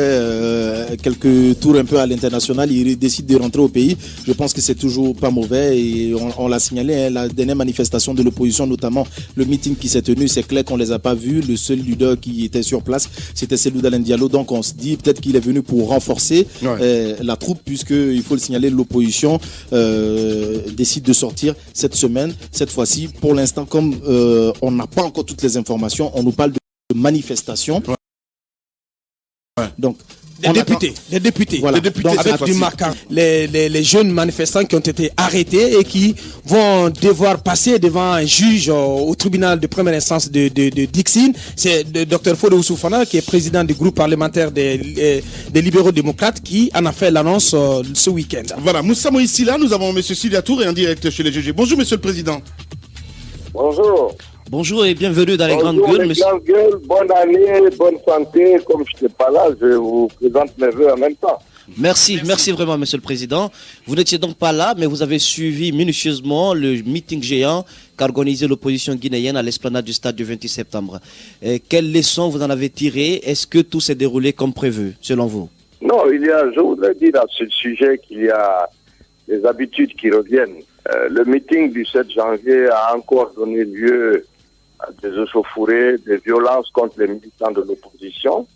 quelques tours un peu à l'international, il décide de rentrer au pays. Je pense que c'est toujours pas mauvais, et on l'a signalé, la dernière manifestation de l'opposition, notamment le meeting qui s'est tenu, c'est clair qu'on les a pas vus. Le seul leader qui était sur place, c'était Cellou Dalein Diallo. Donc on se dit peut-être qu'il est venu pour renforcer la troupe, puisque il faut le signaler, l'opposition décide de sortir cette semaine. Cette fois-ci, pour l'instant, comme on n'a pas encore toutes les informations, on nous parle de manifestation. Donc, des députés, voilà. Donc, avec du marquant, les jeunes manifestants qui ont été arrêtés et qui vont devoir passer devant un juge au tribunal de première instance de Dixine. C'est le Dr Fodé Oussoufana, qui est président du groupe parlementaire des libéraux démocrates, qui en a fait l'annonce ce week-end. Voilà, Moussa Moïse, là, nous avons M. Sylvia Touré en direct chez les GG. Bonjour, Monsieur le Président. Bonjour. Bonjour et bienvenue dans les Bonjour, grandes gueules. Les grandes gueules, bonne année, bonne santé. Comme je n'étais pas là, je vous présente mes vœux en même temps. Merci vraiment, Monsieur le Président. Vous n'étiez donc pas là, mais vous avez suivi minutieusement le meeting géant qu'a organisé l'opposition guinéenne à l'esplanade du stade du 28 septembre. Quelles leçons vous en avez tirées? Est-ce que tout s'est déroulé comme prévu, selon vous? Non, je voudrais dire à ce sujet qu'il y a des habitudes qui reviennent. Le meeting du 7 janvier a encore donné lieu à des échauffourées, des violences contre les militants de l'opposition,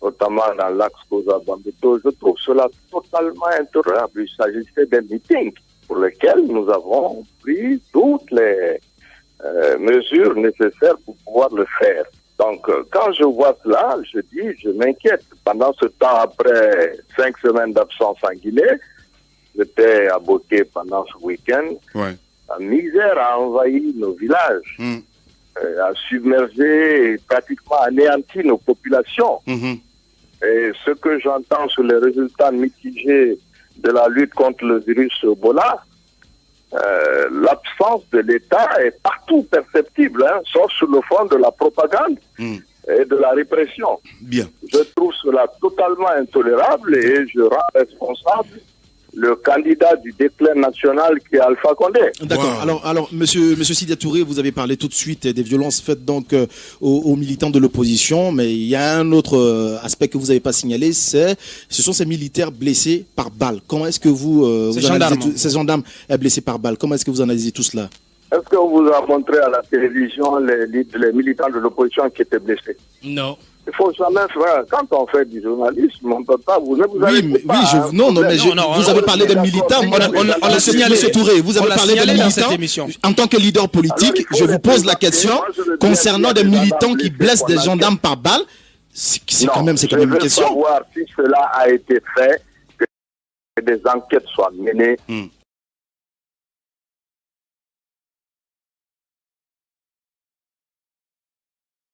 notamment dans l'axe Koza-Bambeto. Je trouve cela totalement intolérable. Il s'agissait d'un meeting pour lequel nous avons pris toutes les mesures nécessaires pour pouvoir le faire. Donc, quand je vois cela, je m'inquiète. Pendant ce temps, après 5 semaines d'absence en Guinée, j'étais à Boké pendant ce week-end. La misère a envahi nos villages, a submergé et pratiquement anéanti nos populations. Et ce que j'entends sur les résultats mitigés de la lutte contre le virus Ebola, l'absence de l'État est partout perceptible, sauf sur le fond de la propagande et de la répression. Bien. Je trouve cela totalement intolérable et je rends responsable le candidat du déclin national qui est Alpha Condé. D'accord. Alors, monsieur Sidia Touré, vous avez parlé tout de suite des violences faites donc aux militants de l'opposition, mais il y a un autre aspect que vous n'avez pas signalé, ce sont ces militaires blessés par balle. Comment est-ce que vous analysez ces gendarmes blessés par balle? Comment est-ce que vous analysez tout cela? Est-ce qu'on vous a montré à la télévision les militants de l'opposition qui étaient blessés? Non. Il faut jamais faire. Quand on fait du journalisme, on ne peut pas. Vous avez vous avez parlé des militants. On l'a signalé, monsieur Touré. Vous avez parlé des militants. En tant que leader politique, je vous pose la question concernant des militants qui blessent des gendarmes par balle. C'est quand même une question. Je veux savoir si cela a été fait, que des enquêtes soient menées.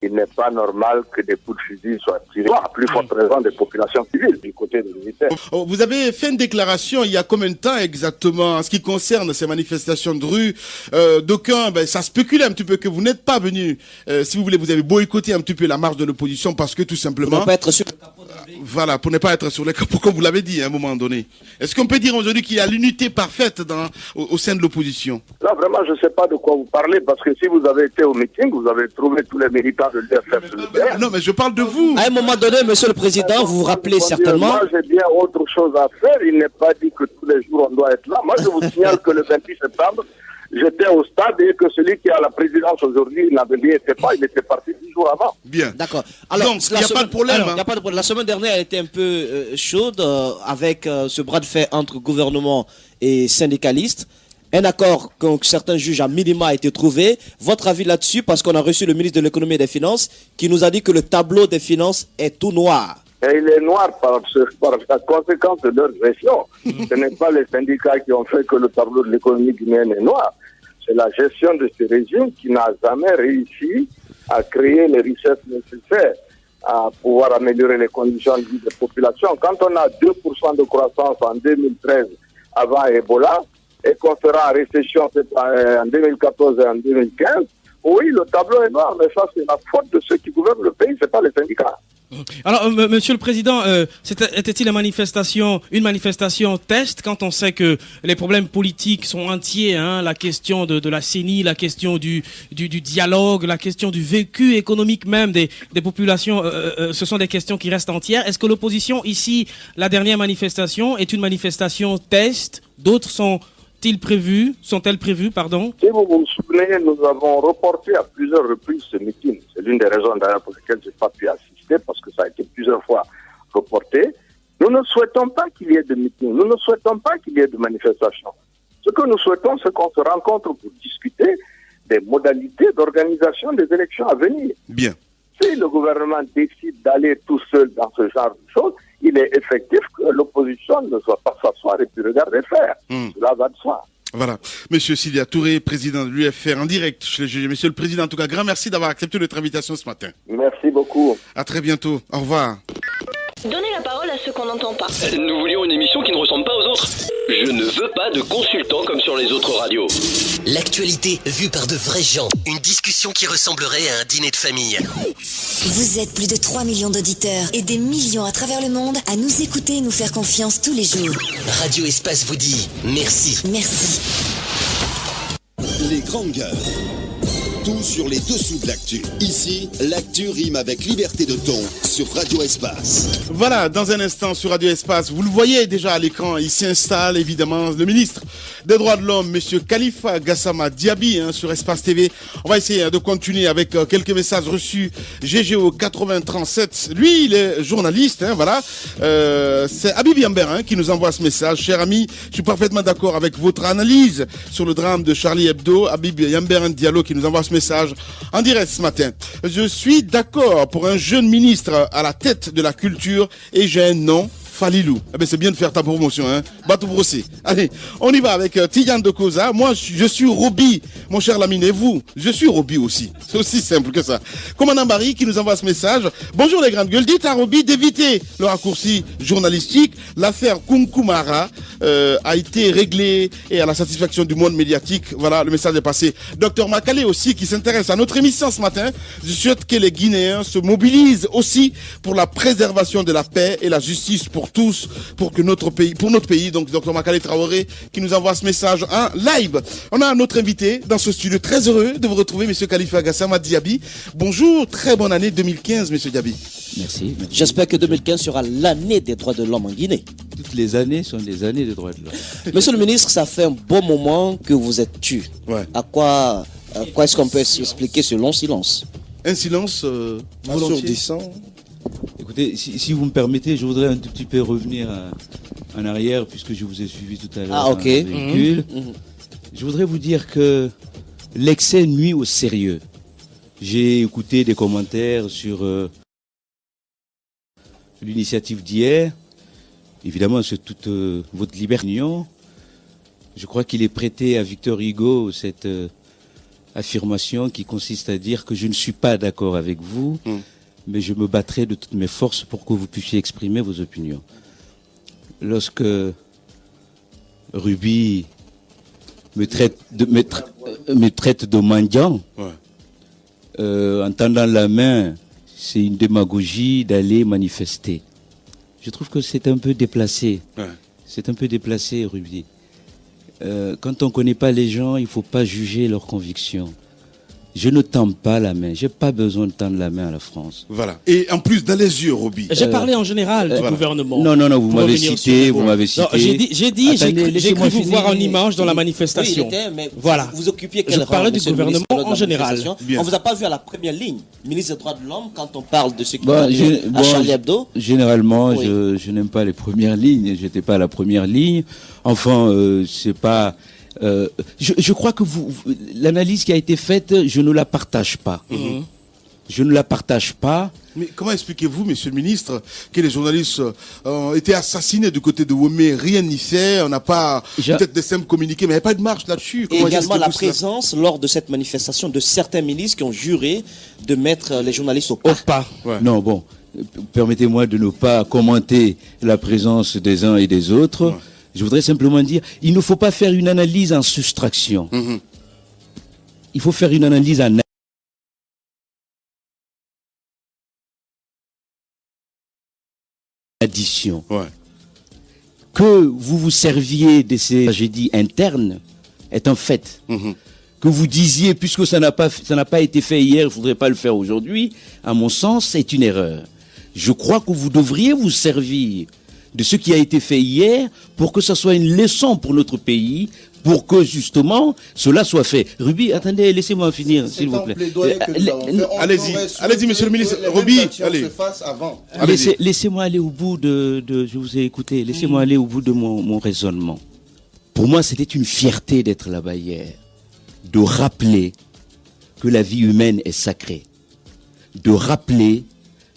Il n'est pas normal que des coups de fusil soient tirés, à plus forte raison des populations civiles du côté des militaires. Vous avez fait une déclaration il y a combien de temps exactement en ce qui concerne ces manifestations de rue? D'aucuns, ça spécule un petit peu que vous n'êtes pas venu, si vous voulez, vous avez boycotté un petit peu la marche de l'opposition parce que tout simplement... Pour ne pas être sur le capot voilà, pour ne pas être sur les capots, comme vous l'avez dit à un moment donné. Est-ce qu'on peut dire aujourd'hui qu'il y a l'unité parfaite au sein de l'opposition? Là, vraiment, je ne sais pas de quoi vous parlez, parce que si vous avez été au meeting, vous avez trouvé tous les militants de l'UFF sur le terrain. Non, mais je parle de vous. À un moment donné, monsieur le président, vous vous rappelez certainement... Moi, j'ai bien autre chose à faire. Il n'est pas dit que tous les jours on doit être là. Moi, je vous signale que le 28 septembre, j'étais au stade et que celui qui a la présidence aujourd'hui n'y était pas. Il était parti 10 jours avant. Bien. D'accord. Alors, il n'y a pas de problème. Il n'y a pas de problème. La semaine dernière a été un peu chaude avec ce bras de fer entre gouvernement et syndicalistes. Un accord que certains jugent à minima a été trouvé. Votre avis là-dessus, parce qu'on a reçu le ministre de l'économie et des finances qui nous a dit que le tableau des finances est tout noir. Et il est noir par la conséquence de leur gestion. Ce n'est pas les syndicats qui ont fait que le tableau de l'économie guinéenne est noir. C'est la gestion de ce régime qui n'a jamais réussi à créer les richesses nécessaires à pouvoir améliorer les conditions de vie des populations. Quand on a 2% de croissance en 2013 avant Ebola et qu'on sera en récession en 2014 et en 2015, oui, le tableau est noir, mais ça c'est la faute de ceux qui gouvernent le pays, c'est pas les syndicats. Alors, monsieur le président, était-il une manifestation test quand on sait que les problèmes politiques sont entiers, hein, la question de la CENI, la question du dialogue, la question du vécu économique même des populations, ce sont des questions qui restent entières. Est-ce que l'opposition, ici, la dernière manifestation, est une manifestation test? D'autres sont-elles prévues, Si vous vous souvenez, nous avons reporté à plusieurs reprises ce meeting. C'est l'une des raisons d'ailleurs pour lesquelles je n'ai pas pu assister, parce que ça a été plusieurs fois reporté. Nous ne souhaitons pas qu'il y ait de meeting, nous ne souhaitons pas qu'il y ait de manifestation. Ce que nous souhaitons, c'est qu'on se rencontre pour discuter des modalités d'organisation des élections à venir. Bien. Si le gouvernement décide d'aller tout seul dans ce genre de choses, il est effectif que l'opposition ne soit pas s'asseoir et puis regarder faire. Cela va de soi. Voilà. Monsieur Sidia Touré, président de l'UFR, en direct chez le GG. Monsieur le président, en tout cas, grand merci d'avoir accepté notre invitation ce matin. Merci beaucoup. À très bientôt. Au revoir. Donnez la parole à ceux qu'on n'entend pas. Nous voulions une émission qui ne ressemble pas aux autres. Je ne veux pas de consultants comme sur les autres radios. L'actualité vue par de vrais gens. Une discussion qui ressemblerait à un dîner de famille. Vous êtes plus de 3 millions d'auditeurs et des millions à travers le monde à nous écouter et nous faire confiance tous les jours. Radio Espace vous dit merci. Merci. Les grandes gueules. Tout sur les dessous de l'actu. Ici, l'actu rime avec liberté de ton sur Radio Espace. Voilà, dans un instant sur Radio Espace, vous le voyez déjà à l'écran, il s'installe évidemment le ministre des Droits de l'Homme, Monsieur Khalifa Gassama Diaby, sur Espace TV. On va essayer de continuer avec quelques messages reçus. GGO 8037, lui il est journaliste, voilà. C'est Habib Yamber qui nous envoie ce message. Cher ami, je suis parfaitement d'accord avec votre analyse sur le drame de Charlie Hebdo. Habib Yamber Diallo qui nous envoie ce message en direct ce matin. Je suis d'accord pour un jeune ministre à la tête de la culture et j'ai un nom, Falilou. Eh ben c'est bien de faire ta promotion, Batou Brossé. Allez, on y va avec Tidian de Koza. Moi, je suis Roby, mon cher Lamine. Et vous, je suis Roby aussi. C'est aussi simple que ça. Commandant Barry qui nous envoie ce message. Bonjour les grandes gueules. Dites à Roby d'éviter le raccourci journalistique. L'affaire Kunkumara a été réglée et à la satisfaction du monde médiatique. Voilà, le message est passé. Docteur Makale aussi qui s'intéresse à notre émission ce matin. Je souhaite que les Guinéens se mobilisent aussi pour la préservation de la paix et la justice pour pour tous, pour notre pays. Donc, Dr Makale Traoré qui nous envoie ce message en live. On a un autre invité dans ce studio. Très heureux de vous retrouver, Monsieur Khalifa Gassama Diaby. Bonjour, très bonne année 2015, Monsieur Diaby. Merci. J'espère que 2015 sera l'année des droits de l'homme en Guinée. Toutes les années sont des années des droits de l'homme. Monsieur le ministre, ça fait un bon moment que vous êtes tué. Ouais. À quoi est-ce qu'on peut expliquer ce long silence? Un silence assourdissant. Écoutez, si vous me permettez, je voudrais un tout petit peu revenir en arrière, puisque je vous ai suivi tout à l'heure. Ah, ok. Véhicule. Je voudrais vous dire que l'excès nuit au sérieux. J'ai écouté des commentaires sur l'initiative d'hier. Évidemment, c'est toute votre liberté. Je crois qu'il est prêté à Victor Hugo cette affirmation qui consiste à dire que je ne suis pas d'accord avec vous, mais je me battrai de toutes mes forces pour que vous puissiez exprimer vos opinions. Lorsque Ruby me traite de mendiant, en tendant la main, c'est une démagogie d'aller manifester. Je trouve que c'est un peu déplacé. C'est un peu déplacé, Ruby. Quand on ne connaît pas les gens, il ne faut pas juger leurs convictions. Je ne tends pas la main. Je n'ai pas besoin de tendre la main à la France. Voilà. Et en plus, dans les yeux, Ruby. J'ai parlé en général du gouvernement. Non, vous m'avez cité, j'ai cru vous voir en image dans la manifestation. Oui, mais voilà. Vous occupiez quel Je parlais du gouvernement en général. On ne vous a pas vu à la première ligne, ministre des droits de l'homme, quand on parle de ce qui à Charlie Hebdo. Généralement, je n'aime pas les premières lignes. Je n'étais pas à la première ligne. Enfin, c'est pas... je crois que l'analyse qui a été faite, je ne la partage pas. Je ne la partage pas. Mais comment expliquez-vous, Monsieur le ministre, que les journalistes ont été assassinés du côté de Womé? Rien n'y fait, on n'a pas peut-être des simples communiqués, mais il n'y a pas de marche là-dessus. Et également la présence lors de cette manifestation de certains ministres qui ont juré de mettre les journalistes au pas. Non, bon, permettez-moi de ne pas commenter la présence des uns et des autres. Je voudrais simplement dire, il ne faut pas faire une analyse en soustraction. Il faut faire une analyse en addition. Que vous vous serviez de ces tragédies internes est un fait. Que vous disiez, puisque ça n'a pas été fait hier, il ne faudrait pas le faire aujourd'hui, à mon sens, c'est une erreur. Je crois que vous devriez vous servir de ce qui a été fait hier pour que ça soit une leçon pour notre pays, pour que justement cela soit fait. Ruby, attendez, laissez-moi finir, s'il vous plaît. Allez-y, Monsieur le ministre. Ruby, allez. Laissez-moi aller au bout je vous ai écouté, laissez-moi aller au bout de mon raisonnement. Pour moi, c'était une fierté d'être là-bas hier, de rappeler que la vie humaine est sacrée, de rappeler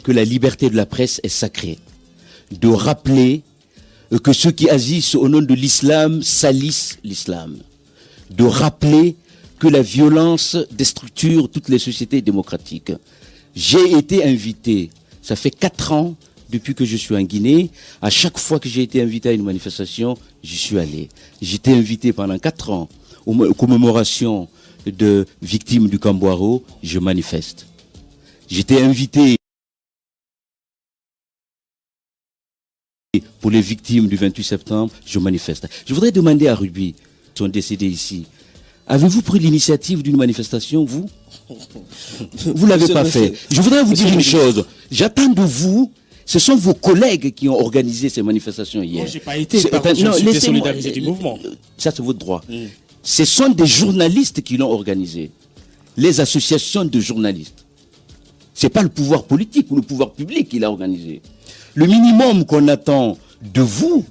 que la liberté de la presse est sacrée, de rappeler que ceux qui agissent au nom de l'islam salissent l'islam, de rappeler que la violence déstructure toutes les sociétés démocratiques. J'ai été invité, ça fait 4 ans depuis que je suis en Guinée, à chaque fois que j'ai été invité à une manifestation, j'y suis allé. J'étais invité pendant 4 ans aux commémorations de victimes du Camboiro, je manifeste. J'étais invité pour les victimes du 28 septembre, je manifeste. Je voudrais demander à Ruby, qui sont décédés ici, avez-vous pris l'initiative d'une manifestation, vous? Vous ne l'avez pas fait. Je voudrais vous dire une chose. J'attends de vous, ce sont vos collègues qui ont organisé ces manifestations hier. Moi, je n'ai pas été, par contre, je suis désolidarisé du mouvement. Ça, c'est votre droit. Ce sont des journalistes qui l'ont organisé. Les associations de journalistes. Ce n'est pas le pouvoir politique ou le pouvoir public qui l'a organisé. Le minimum qu'on attend de vous,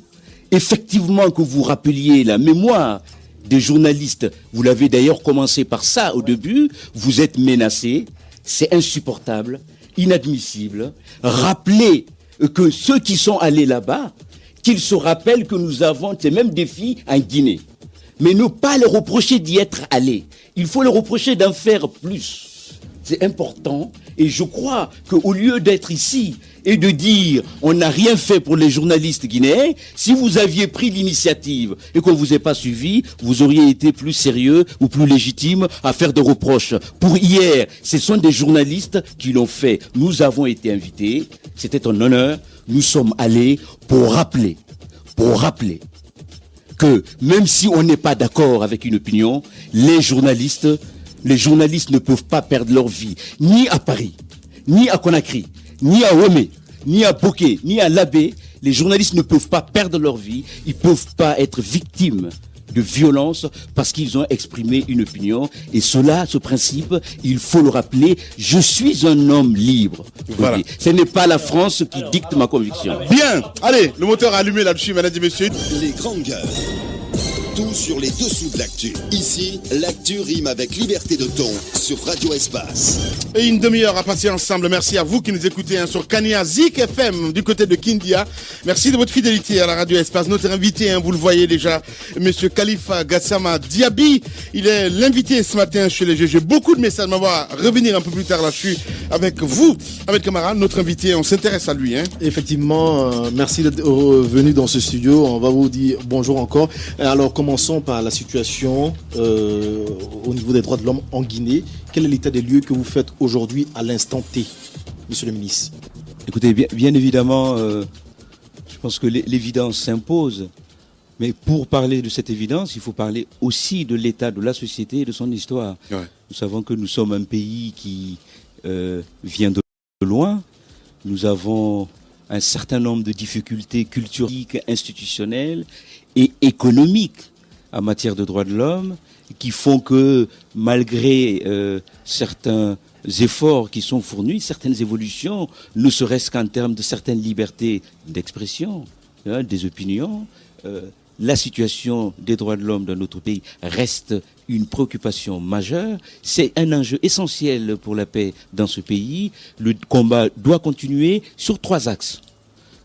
effectivement que vous rappeliez la mémoire des journalistes, vous l'avez d'ailleurs commencé par ça au début, vous êtes menacés, c'est insupportable, inadmissible. Rappelez que ceux qui sont allés là-bas, qu'ils se rappellent que nous avons ces mêmes défis en Guinée. Mais ne pas leur reprocher d'y être allés. Il faut leur reprocher d'en faire plus. C'est important. Et je crois qu'au lieu d'être ici et de dire on n'a rien fait pour les journalistes guinéens, si vous aviez pris l'initiative et qu'on ne vous ait pas suivi, vous auriez été plus sérieux ou plus légitime à faire des reproches. Pour hier, ce sont des journalistes qui l'ont fait. Nous avons été invités. C'était un honneur. Nous sommes allés pour rappeler que même si on n'est pas d'accord avec une opinion, les journalistes ne peuvent pas perdre leur vie, ni à Paris, ni à Conakry, ni à Womé, ni à Boké, ni à Labé. Les journalistes ne peuvent pas perdre leur vie, ils ne peuvent pas être victimes de violence parce qu'ils ont exprimé une opinion. Et ce principe, il faut le rappeler, je suis un homme libre. Voilà. Ce n'est pas la France qui dicte ma conviction. Bien, allez, le moteur allumé là-dessus, mesdames et messieurs. Les grandes gueules. Tout sur les dessous de l'actu. Ici, l'actu rime avec liberté de ton sur Radio Espace. Et une demi-heure à passer ensemble. Merci à vous qui nous écoutez sur Kania Zik FM du côté de Kindia. Merci de votre fidélité à la Radio Espace. Notre invité, vous le voyez déjà, Monsieur Khalifa Gassama Diaby. Il est l'invité ce matin chez les GG. Beaucoup de messages, mais on va revenir un peu plus tard là-dessus avec vous, avec Camara, notre invité. On s'intéresse à lui. Effectivement, merci d'être venu dans ce studio. On va vous dire bonjour encore. Alors, commençons par la situation au niveau des droits de l'homme en Guinée. Quel est l'état des lieux que vous faites aujourd'hui à l'instant T, monsieur le ministre? Écoutez, bien évidemment, je pense que l'évidence s'impose. Mais pour parler de cette évidence, il faut parler aussi de l'état de la société et de son histoire. Ouais. Nous savons que nous sommes un pays qui vient de loin. Nous avons un certain nombre de difficultés culturelles, institutionnelles et économiques en matière de droits de l'homme, qui font que malgré certains efforts qui sont fournis, certaines évolutions, ne serait-ce qu'en termes de certaines libertés d'expression, des opinions, la situation des droits de l'homme dans notre pays reste une préoccupation majeure. C'est un enjeu essentiel pour la paix dans ce pays. Le combat doit continuer sur 3 axes.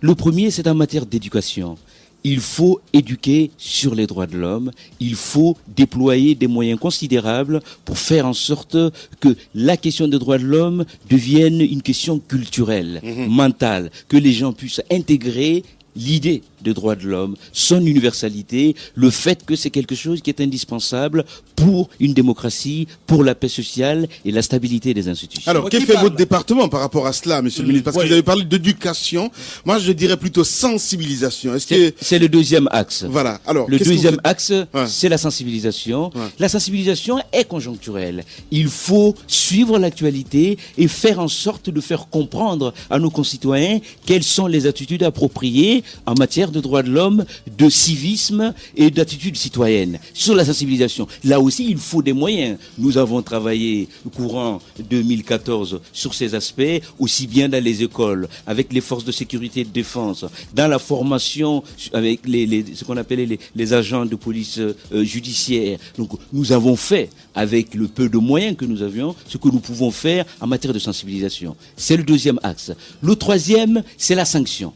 Le premier, c'est en matière d'éducation. Il faut éduquer sur les droits de l'homme, il faut déployer des moyens considérables pour faire en sorte que la question des droits de l'homme devienne une question culturelle, mentale, que les gens puissent intégrer l'idée des droits de l'homme, son universalité, le fait que c'est quelque chose qui est indispensable pour une démocratie, pour la paix sociale et la stabilité des institutions. Alors, qu'est-ce que fait votre département par rapport à cela, monsieur le ministre? Parce que vous avez parlé d'éducation, moi je dirais plutôt sensibilisation. C'est le deuxième axe. Voilà. Alors, le deuxième axe, c'est la sensibilisation. Ouais. La sensibilisation est conjoncturelle. Il faut suivre l'actualité et faire en sorte de faire comprendre à nos concitoyens quelles sont les attitudes appropriées en matière de droits de l'homme, de civisme et d'attitude citoyenne. Sur la sensibilisation, là aussi, il faut des moyens. Nous avons travaillé courant 2014 sur ces aspects, aussi bien dans les écoles, avec les forces de sécurité et de défense, dans la formation avec ce qu'on appelait les agents de police judiciaire. Donc, nous avons fait, avec le peu de moyens que nous avions, ce que nous pouvons faire en matière de sensibilisation. C'est le deuxième axe. Le troisième, c'est la sanction.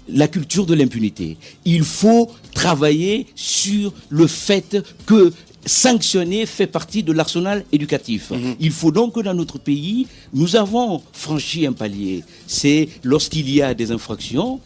La culture de l'impunité. Il faut travailler sur le fait que sanctionner fait partie de l'arsenal éducatif. Il faut donc que dans notre pays, nous avons franchi un palier. C'est lorsqu'il y a des infractions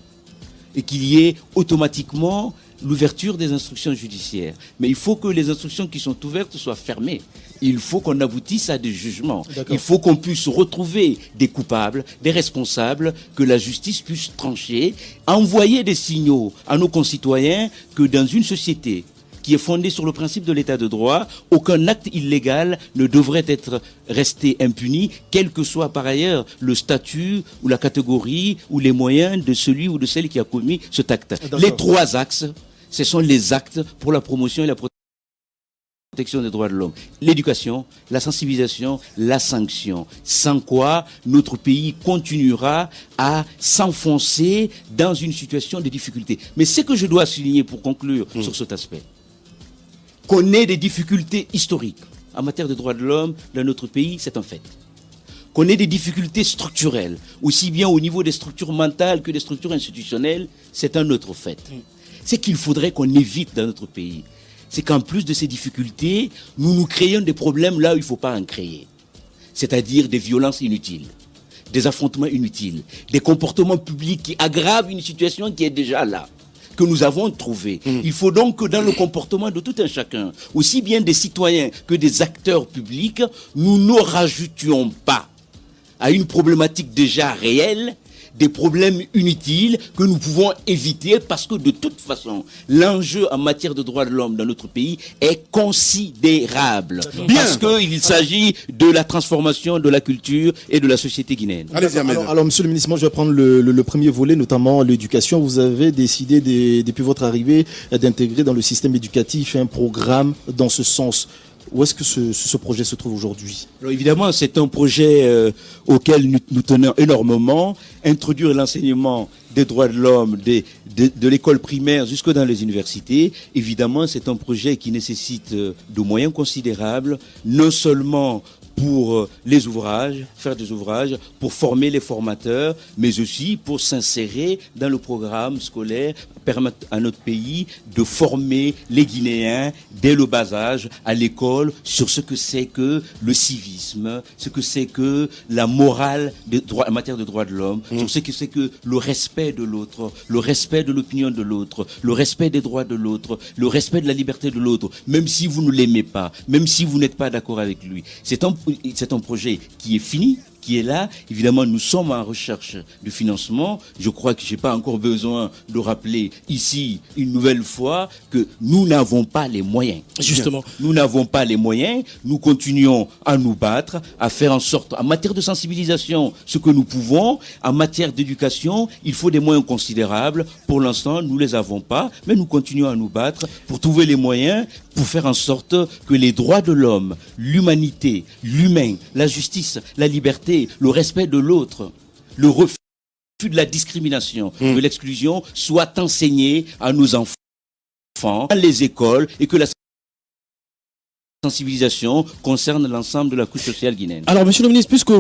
et qu'il y ait automatiquement l'ouverture des instructions judiciaires. Mais il faut que les instructions qui sont ouvertes soient fermées. Il faut qu'on aboutisse à des jugements. Il faut qu'on puisse retrouver des coupables, des responsables, que la justice puisse trancher, envoyer des signaux à nos concitoyens que dans une société qui est fondée sur le principe de l'état de droit, aucun acte illégal ne devrait être resté impuni, quel que soit par ailleurs le statut ou la catégorie ou les moyens de celui ou de celle qui a commis cet acte. Les 3 axes, ce sont les actes pour la promotion et la protection des droits de l'homme. L'éducation, la sensibilisation, la sanction. Sans quoi, notre pays continuera à s'enfoncer dans une situation de difficulté. Mais ce que je dois souligner pour conclure sur cet aspect, qu'on ait des difficultés historiques en matière de droits de l'homme dans notre pays, c'est un fait. Qu'on ait des difficultés structurelles, aussi bien au niveau des structures mentales que des structures institutionnelles, c'est un autre fait. C'est qu'il faudrait qu'on évite dans notre pays. C'est qu'en plus de ces difficultés, nous créons des problèmes là où il ne faut pas en créer. c'est-à-dire des violences inutiles, des affrontements inutiles, des comportements publics qui aggravent une situation qui est déjà là, que nous avons trouvé. Il faut donc que dans le comportement de tout un chacun, aussi bien des citoyens que des acteurs publics, nous ne rajoutions pas à une problématique déjà réelle des problèmes inutiles que nous pouvons éviter parce que de toute façon, l'enjeu en matière de droits de l'homme dans notre pays est considérable. Parce qu'il s'agit de la transformation de la culture et de la société guinéenne. Alors, monsieur le ministre, moi je vais prendre le premier volet, notamment l'éducation. Vous avez décidé, depuis votre arrivée, d'intégrer dans le système éducatif un programme dans ce sens. Où est-ce que ce projet se trouve aujourd'hui? Alors évidemment, c'est un projet auquel nous tenons énormément. Introduire l'enseignement des droits de l'homme, de l'école primaire jusque dans les universités. Évidemment, c'est un projet qui nécessite de moyens considérables, non seulement pour les ouvrages, faire des ouvrages, pour former les formateurs, mais aussi pour s'insérer dans le programme scolaire, permettre à notre pays de former les Guinéens dès le bas âge à l'école sur ce que c'est que le civisme, ce que c'est que la morale en matière de droits de l'homme, sur ce que c'est que le respect de l'autre, le respect de l'opinion de l'autre, le respect des droits de l'autre, le respect de la liberté de l'autre, même si vous ne l'aimez pas, même si vous n'êtes pas d'accord avec lui. C'est un projet qui est fini, qui est là. Évidemment, nous sommes en recherche de financement. Je crois que je n'ai pas encore besoin de rappeler ici une nouvelle fois que nous n'avons pas les moyens. Justement. Nous n'avons pas les moyens. Nous continuons à nous battre, à faire en sorte, en matière de sensibilisation, ce que nous pouvons. En matière d'éducation, il faut des moyens considérables. Pour l'instant, nous ne les avons pas, mais nous continuons à nous battre pour trouver les moyens pour faire en sorte que les droits de l'homme, l'humanité, l'humain, la justice, la liberté, le respect de l'autre, le refus de la discrimination, de l'exclusion, soient enseignés à nos enfants dans les écoles et que la sensibilisation concerne l'ensemble de la couche sociale guinéenne. Alors, monsieur le ministre, puisque,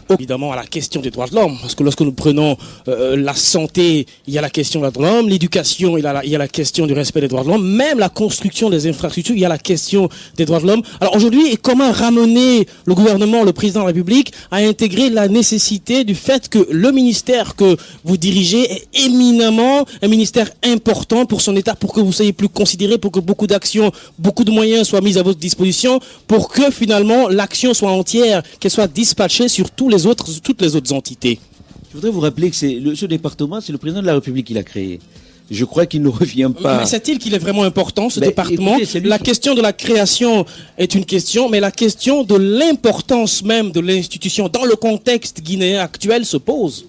évidemment, à la question des droits de l'homme, parce que lorsque nous prenons la santé, il y a la question des droits de l'homme, l'éducation, il y a la question du respect des droits de l'homme, même la construction des infrastructures, il y a la question des droits de l'homme. Alors, aujourd'hui, comment ramener le gouvernement, le président de la République, à intégrer la nécessité du fait que le ministère que vous dirigez est éminemment un ministère important pour son État, pour que vous soyez plus considéré, pour que beaucoup d'actions, beaucoup de moyens soient mis à votre disposition, pour que finalement l'action soit entière, qu'elle soit dispatchée sur toutes les autres entités. Je voudrais vous rappeler que ce département, c'est le président de la République qui l'a créé. Je crois qu'il ne revient pas. Mais c'est-il qu'il est vraiment important, ce département? Écoutez, la question de la création est une question, mais la question de l'importance même de l'institution dans le contexte guinéen actuel se pose.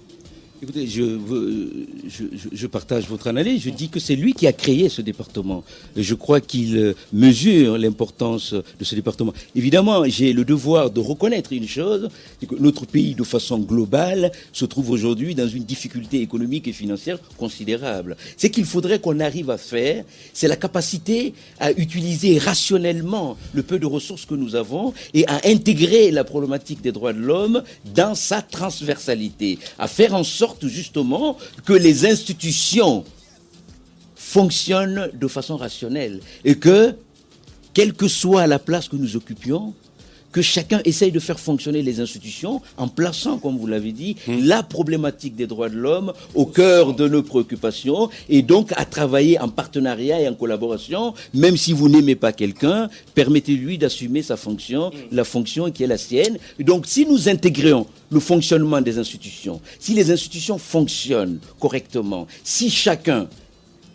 Écoutez, je partage votre analyse. Je dis que c'est lui qui a créé ce département. Je crois qu'il mesure l'importance de ce département. Évidemment, j'ai le devoir de reconnaître une chose, c'est que notre pays, de façon globale, se trouve aujourd'hui dans une difficulté économique et financière considérable. Ce qu'il faudrait qu'on arrive à faire, c'est la capacité à utiliser rationnellement le peu de ressources que nous avons et à intégrer la problématique des droits de l'homme dans sa transversalité, à faire en sorte justement que les institutions fonctionnent de façon rationnelle et que, quelle que soit la place que nous occupions, que chacun essaye de faire fonctionner les institutions en plaçant, comme vous l'avez dit, la problématique des droits de l'homme au cœur de nos préoccupations et donc à travailler en partenariat et en collaboration. Même si vous n'aimez pas quelqu'un, permettez-lui d'assumer sa fonction, la fonction qui est la sienne. Et donc si nous intégrons le fonctionnement des institutions, si les institutions fonctionnent correctement, si chacun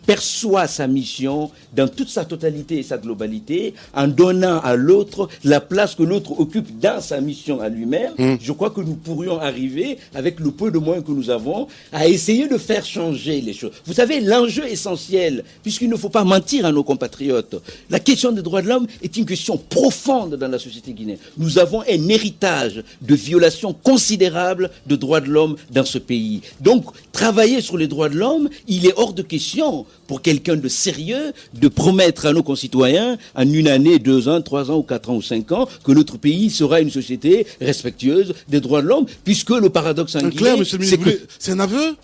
perçoit sa mission dans toute sa totalité et sa globalité, en donnant à l'autre la place que l'autre occupe dans sa mission à lui-même, je crois que nous pourrions arriver, avec le peu de moyens que nous avons, à essayer de faire changer les choses. Vous savez, l'enjeu essentiel, puisqu'il ne faut pas mentir à nos compatriotes, la question des droits de l'homme est une question profonde dans la société guinéenne. Nous avons un héritage de violations considérables de droits de l'homme dans ce pays. Donc, travailler sur les droits de l'homme, il est hors de question pour quelqu'un de sérieux de promettre à nos concitoyens en une année, 2 ans, 3 ans ou 4 ans ou 5 ans que notre pays sera une société respectueuse des droits de l'homme, puisque le paradoxe en Guinée, monsieur le ministre, c'est un aveu.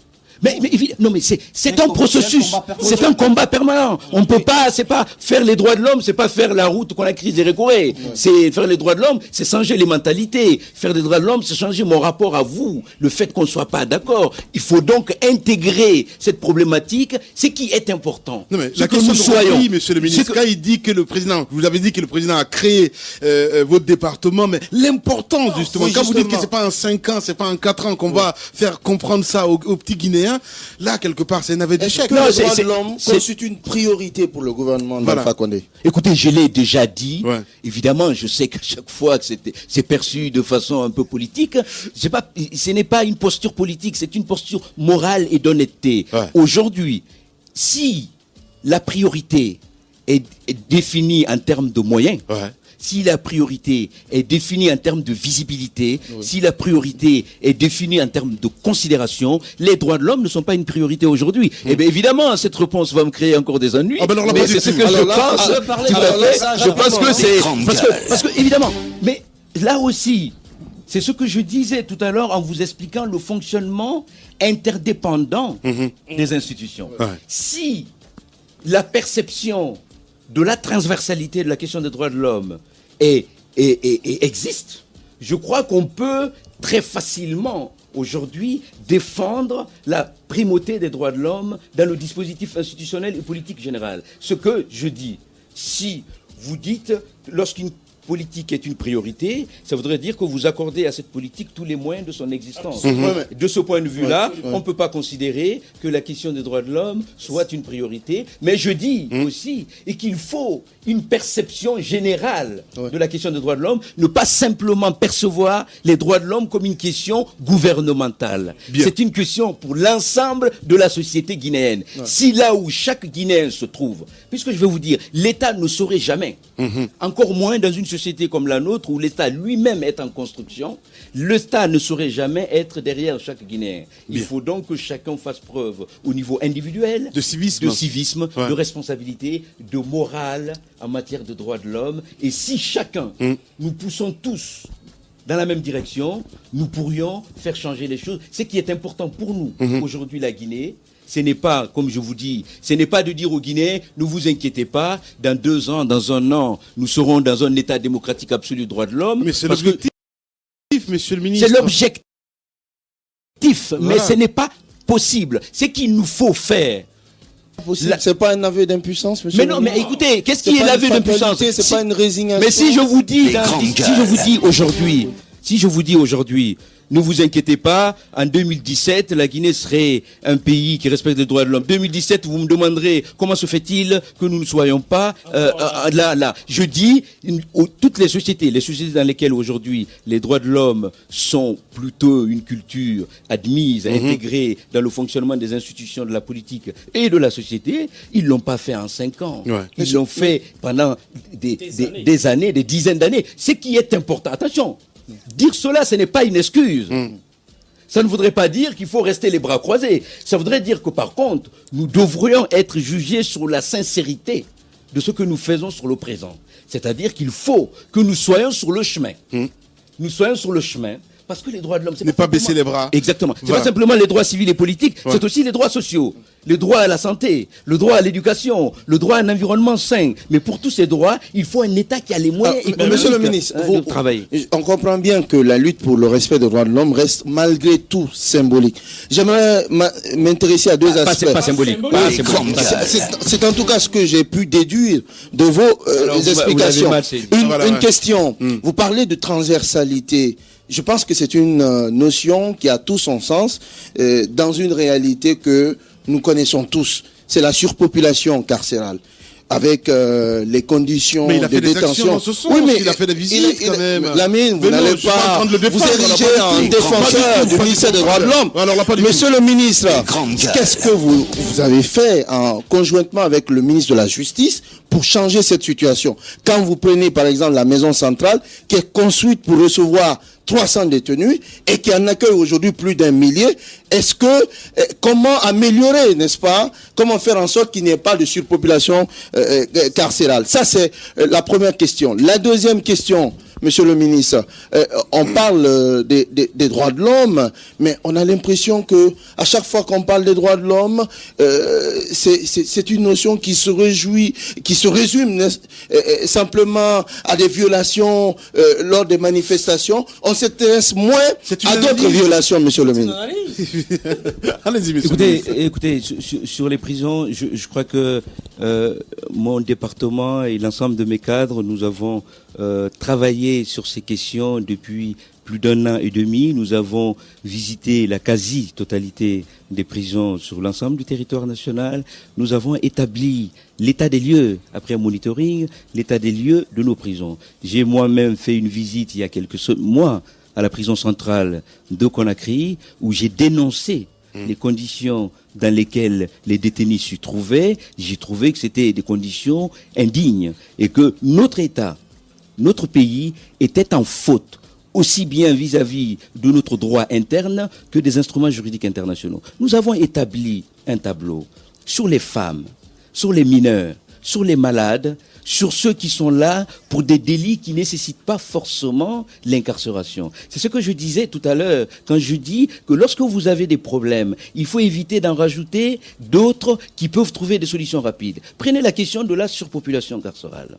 Non, mais c'est un processus, c'est un combat permanent. On peut pas, c'est pas faire les droits de l'homme, c'est pas faire la route qu'on a crise et récourée. C'est faire les droits de l'homme, c'est changer les mentalités. Faire les droits de l'homme, c'est changer mon rapport à vous. Le fait qu'on ne soit pas d'accord. Il faut donc intégrer cette problématique. C'est qui est important. Non, mais la question de monsieur le ministre, quand il dit que le président, vous avez dit que le président a créé votre département, mais l'importance justement, quand vous dites que c'est pas en 5 ans, c'est pas en 4 ans qu'on va faire comprendre ça aux petits Guinéens, là quelque part c'est un aveu d'échec. Les droits de l'homme constituent une priorité pour le gouvernement d'Alpha Condé. Écoutez, je l'ai déjà dit. Évidemment, je sais qu'à chaque fois que c'est perçu de façon un peu politique, ce n'est pas une posture politique, c'est une posture morale et d'honnêteté. Aujourd'hui, si la priorité est définie en termes de moyens, si la priorité est définie en termes de visibilité, si la priorité est définie en termes de considération, les droits de l'homme ne sont pas une priorité aujourd'hui. Et bien évidemment, cette réponse va me créer encore des ennuis. Mais c'est ce que je pense. Je pense que c'est... Parce que évidemment, mais là aussi, c'est ce que je disais tout à l'heure en vous expliquant le fonctionnement interdépendant des institutions. Si la perception de la transversalité de la question des droits de l'homme existe, je crois qu'on peut très facilement aujourd'hui défendre la primauté des droits de l'homme dans le dispositif institutionnel et politique général. Ce que je dis, si vous dites, lorsqu'une politique est une priorité, ça voudrait dire que vous accordez à cette politique tous les moyens de son existence. De ce point de vue-là, on ne peut pas considérer que la question des droits de l'homme soit une priorité, mais je dis aussi qu'il faut une perception générale de la question des droits de l'homme, ne pas simplement percevoir les droits de l'homme comme une question gouvernementale. C'est une question pour l'ensemble de la société guinéenne. Si là où chaque Guinéen se trouve, puisque je vais vous dire, l'État ne saurait jamais, encore moins dans une société comme la nôtre, où l'État lui-même est en construction, l'État ne saurait jamais être derrière chaque Guinéen. Il faut donc que chacun fasse preuve au niveau individuel de civisme, de responsabilité, de morale en matière de droits de l'homme. Et si chacun, nous poussons tous dans la même direction, nous pourrions faire changer les choses. Ce qui est important pour nous, aujourd'hui, la Guinée, ce n'est pas, comme je vous dis, ce n'est pas de dire aux Guinéens, ne vous inquiétez pas, dans 2 ans, dans 1 an, nous serons dans un état démocratique absolu de droits de l'homme. Mais c'est l'objectif, monsieur le ministre. C'est l'objectif, mais ce n'est pas possible. Ce qu'il nous faut faire. C'est pas un aveu d'impuissance, monsieur. Mais non, mais écoutez, qu'est-ce qui est l'aveu d'impuissance? C'est pas une résignation. Mais si je vous dis, si je vous dis aujourd'hui, ne vous inquiétez pas, en 2017, la Guinée serait un pays qui respecte les droits de l'homme. 2017, vous me demanderez comment se fait-il que nous ne soyons pas là. Je dis, toutes les sociétés dans lesquelles aujourd'hui les droits de l'homme sont plutôt une culture admise, intégrée dans le fonctionnement des institutions de la politique et de la société, ils l'ont pas fait en 5 ans. Ils l'ont fait pendant des années, des dizaines d'années. Ce qui est important, attention, dire cela, ce n'est pas une excuse. Ça ne voudrait pas dire qu'il faut rester les bras croisés. Ça voudrait dire que par contre, nous devrions être jugés sur la sincérité de ce que nous faisons sur le présent. C'est-à-dire qu'il faut que nous soyons sur le chemin. Nous soyons sur le chemin. Parce que les droits de l'homme, c'est ne pas baisser les bras. Exactement. C'est pas simplement les droits civils et politiques, c'est aussi les droits sociaux, le droit à la santé, le droit à l'éducation, le droit à un environnement sain. Mais pour tous ces droits, il faut un État qui a les moyens économiques. Monsieur le ministre, de travailler. On comprend bien que la lutte pour le respect des droits de l'homme reste malgré tout symbolique. J'aimerais m'intéresser à 2 aspects. Pas symbolique. C'est en tout cas ce que j'ai pu déduire de vos explications. Une question. Vous parlez de transversalité. Je pense que c'est une notion qui a tout son sens dans une réalité que nous connaissons tous. C'est la surpopulation carcérale. Avec les conditions de détention. Oui, mais il a fait des visites quand même. Lamine, vous n'allez pas vous ériger en défenseur du ministère des droits de l'homme. Monsieur le ministre, qu'est-ce que vous avez fait conjointement avec le ministre de la Justice pour changer cette situation? Quand vous prenez par exemple la maison centrale qui est construite pour recevoir 300 détenus et qui en accueille aujourd'hui plus d'1 millier, comment améliorer, n'est-ce pas? Comment faire en sorte qu'il n'y ait pas de surpopulation carcérale? Ça, c'est la première question. La deuxième question, Monsieur le ministre, on parle des droits de l'homme, mais on a l'impression que à chaque fois qu'on parle des droits de l'homme, c'est une notion qui se résume simplement à des violations lors des manifestations. On s'intéresse moins à d'autres violations, monsieur le ministre. Allez-y, monsieur. Écoutez, sur les prisons, je crois que mon département et l'ensemble de mes cadres, nous avons travaillé sur ces questions depuis plus d'1 an et demi. Nous avons visité la quasi-totalité des prisons sur l'ensemble du territoire national. Nous avons établi l'état des lieux, après un monitoring, l'état des lieux de nos prisons. J'ai moi-même fait une visite il y a quelques mois à la prison centrale de Conakry, où j'ai dénoncé les conditions dans lesquelles les détenus s'y trouvaient. J'ai trouvé que c'était des conditions indignes et que notre État, notre pays était en faute, aussi bien vis-à-vis de notre droit interne que des instruments juridiques internationaux. Nous avons établi un tableau sur les femmes, sur les mineurs, sur les malades, sur ceux qui sont là pour des délits qui ne nécessitent pas forcément l'incarcération. C'est ce que je disais tout à l'heure, quand je dis que lorsque vous avez des problèmes, il faut éviter d'en rajouter d'autres qui peuvent trouver des solutions rapides. Prenez la question de la surpopulation carcérale.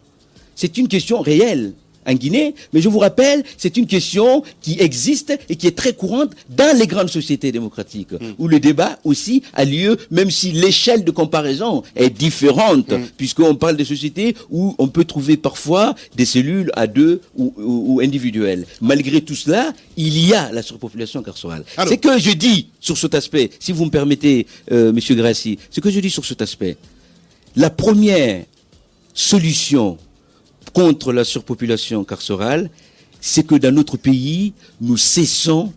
C'est une question réelle en Guinée, mais je vous rappelle, c'est une question qui existe et qui est très courante dans les grandes sociétés démocratiques, où le débat aussi a lieu, même si l'échelle de comparaison est différente, puisqu'on parle de sociétés où on peut trouver parfois des cellules à 2 ou individuelles. Malgré tout cela, il y a la surpopulation carcérale. C'est que je dis sur cet aspect, si vous me permettez, Monsieur Grassi, ce que je dis sur cet aspect, la première solution contre la surpopulation carcérale, c'est que dans notre pays, nous cessons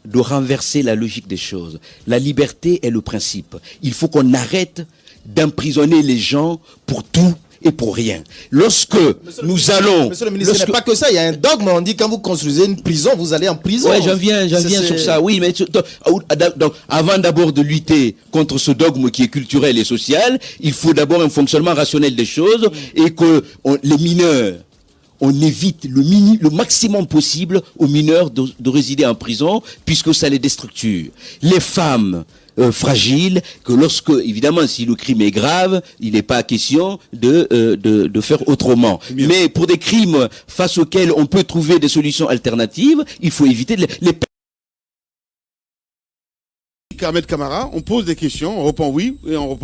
de renverser la logique des choses. La liberté est le principe. Il faut qu'on arrête d'emprisonner les gens pour tout et pour rien. Lorsque nous allons... Monsieur le ministre, ce n'est pas que ça, il y a un dogme, on dit quand vous construisez une prison, vous allez en prison. Oui, j'en viens sur ça, oui, mais donc, avant d'abord de lutter contre ce dogme qui est culturel et social, il faut d'abord un fonctionnement rationnel des choses et que les mineurs, on évite le maximum possible aux mineurs de résider en prison puisque ça les déstructure. Les femmes fragiles, que lorsque, évidemment, si le crime est grave, il n'est pas question de faire autrement. Mais pour des crimes face auxquels on peut trouver des solutions alternatives, il faut éviter les Ahmed Camara, on pose des questions, on répond oui, et on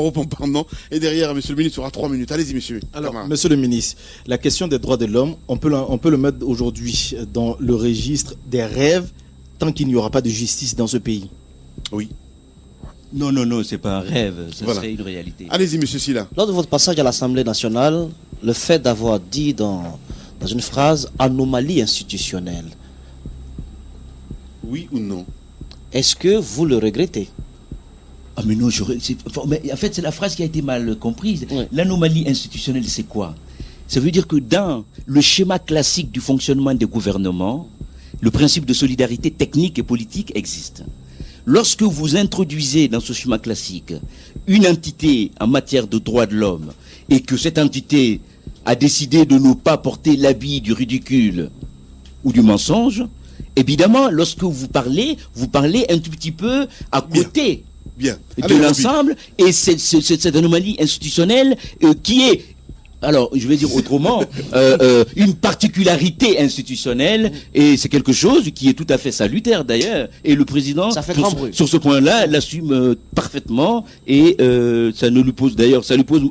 répond pardon, et derrière, monsieur le ministre, aura 3 minutes. Allez-y, monsieur. Alors, Camara. monsieur le ministre, la question des droits de l'homme, on peut le mettre aujourd'hui dans le registre des rêves tant qu'il n'y aura pas de justice dans ce pays. Oui. Non, c'est pas un rêve, ça serait une réalité. Allez-y, monsieur Silla. Lors de votre passage à l'Assemblée nationale, le fait d'avoir dit dans une phrase « anomalie institutionnelle », oui ou non? Est-ce que vous le regrettez? Ah mais non, mais en fait c'est la phrase qui a été mal comprise. Oui. L'anomalie institutionnelle, c'est quoi? Ça veut dire que dans le schéma classique du fonctionnement des gouvernements, le principe de solidarité technique et politique existe. Lorsque vous introduisez dans ce schéma classique une entité en matière de droits de l'homme et que cette entité a décidé de ne pas porter l'habit du ridicule ou du mensonge, évidemment, lorsque vous parlez un tout petit peu à côté de l'ensemble, et cette anomalie institutionnelle qui est, alors je vais dire autrement, une particularité institutionnelle, et c'est quelque chose qui est tout à fait salutaire d'ailleurs, et le président, sur ce point-là, l'assume parfaitement, et ça lui pose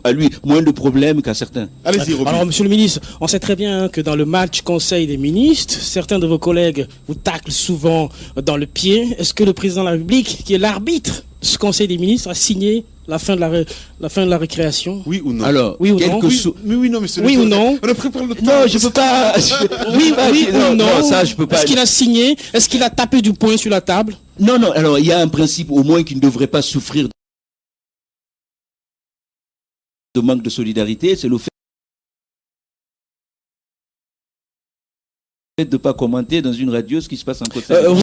à lui moins de problèmes qu'à certains. Allez-y, Robin. Alors, monsieur le ministre, on sait très bien que dans le match Conseil des ministres, certains de vos collègues vous taclent souvent dans le pied. Est-ce que le président de la République, qui est l'arbitre de ce Conseil des ministres, a signé la fin de la récréation? Oui ou non? Alors, oui ou non? Oui non, monsieur. Oui ou non? On a prépare le temps. Non, je peux pas. Oui ou non? Ça, je peux pas. Est-ce qu'il a signé? Est-ce qu'il a tapé du poing sur la table? Non. Alors, il y a un principe au moins qui ne devrait pas souffrir de manque de solidarité, c'est le fait de ne pas commenter dans une radio ce qui se passe en Côte d'Ivoire.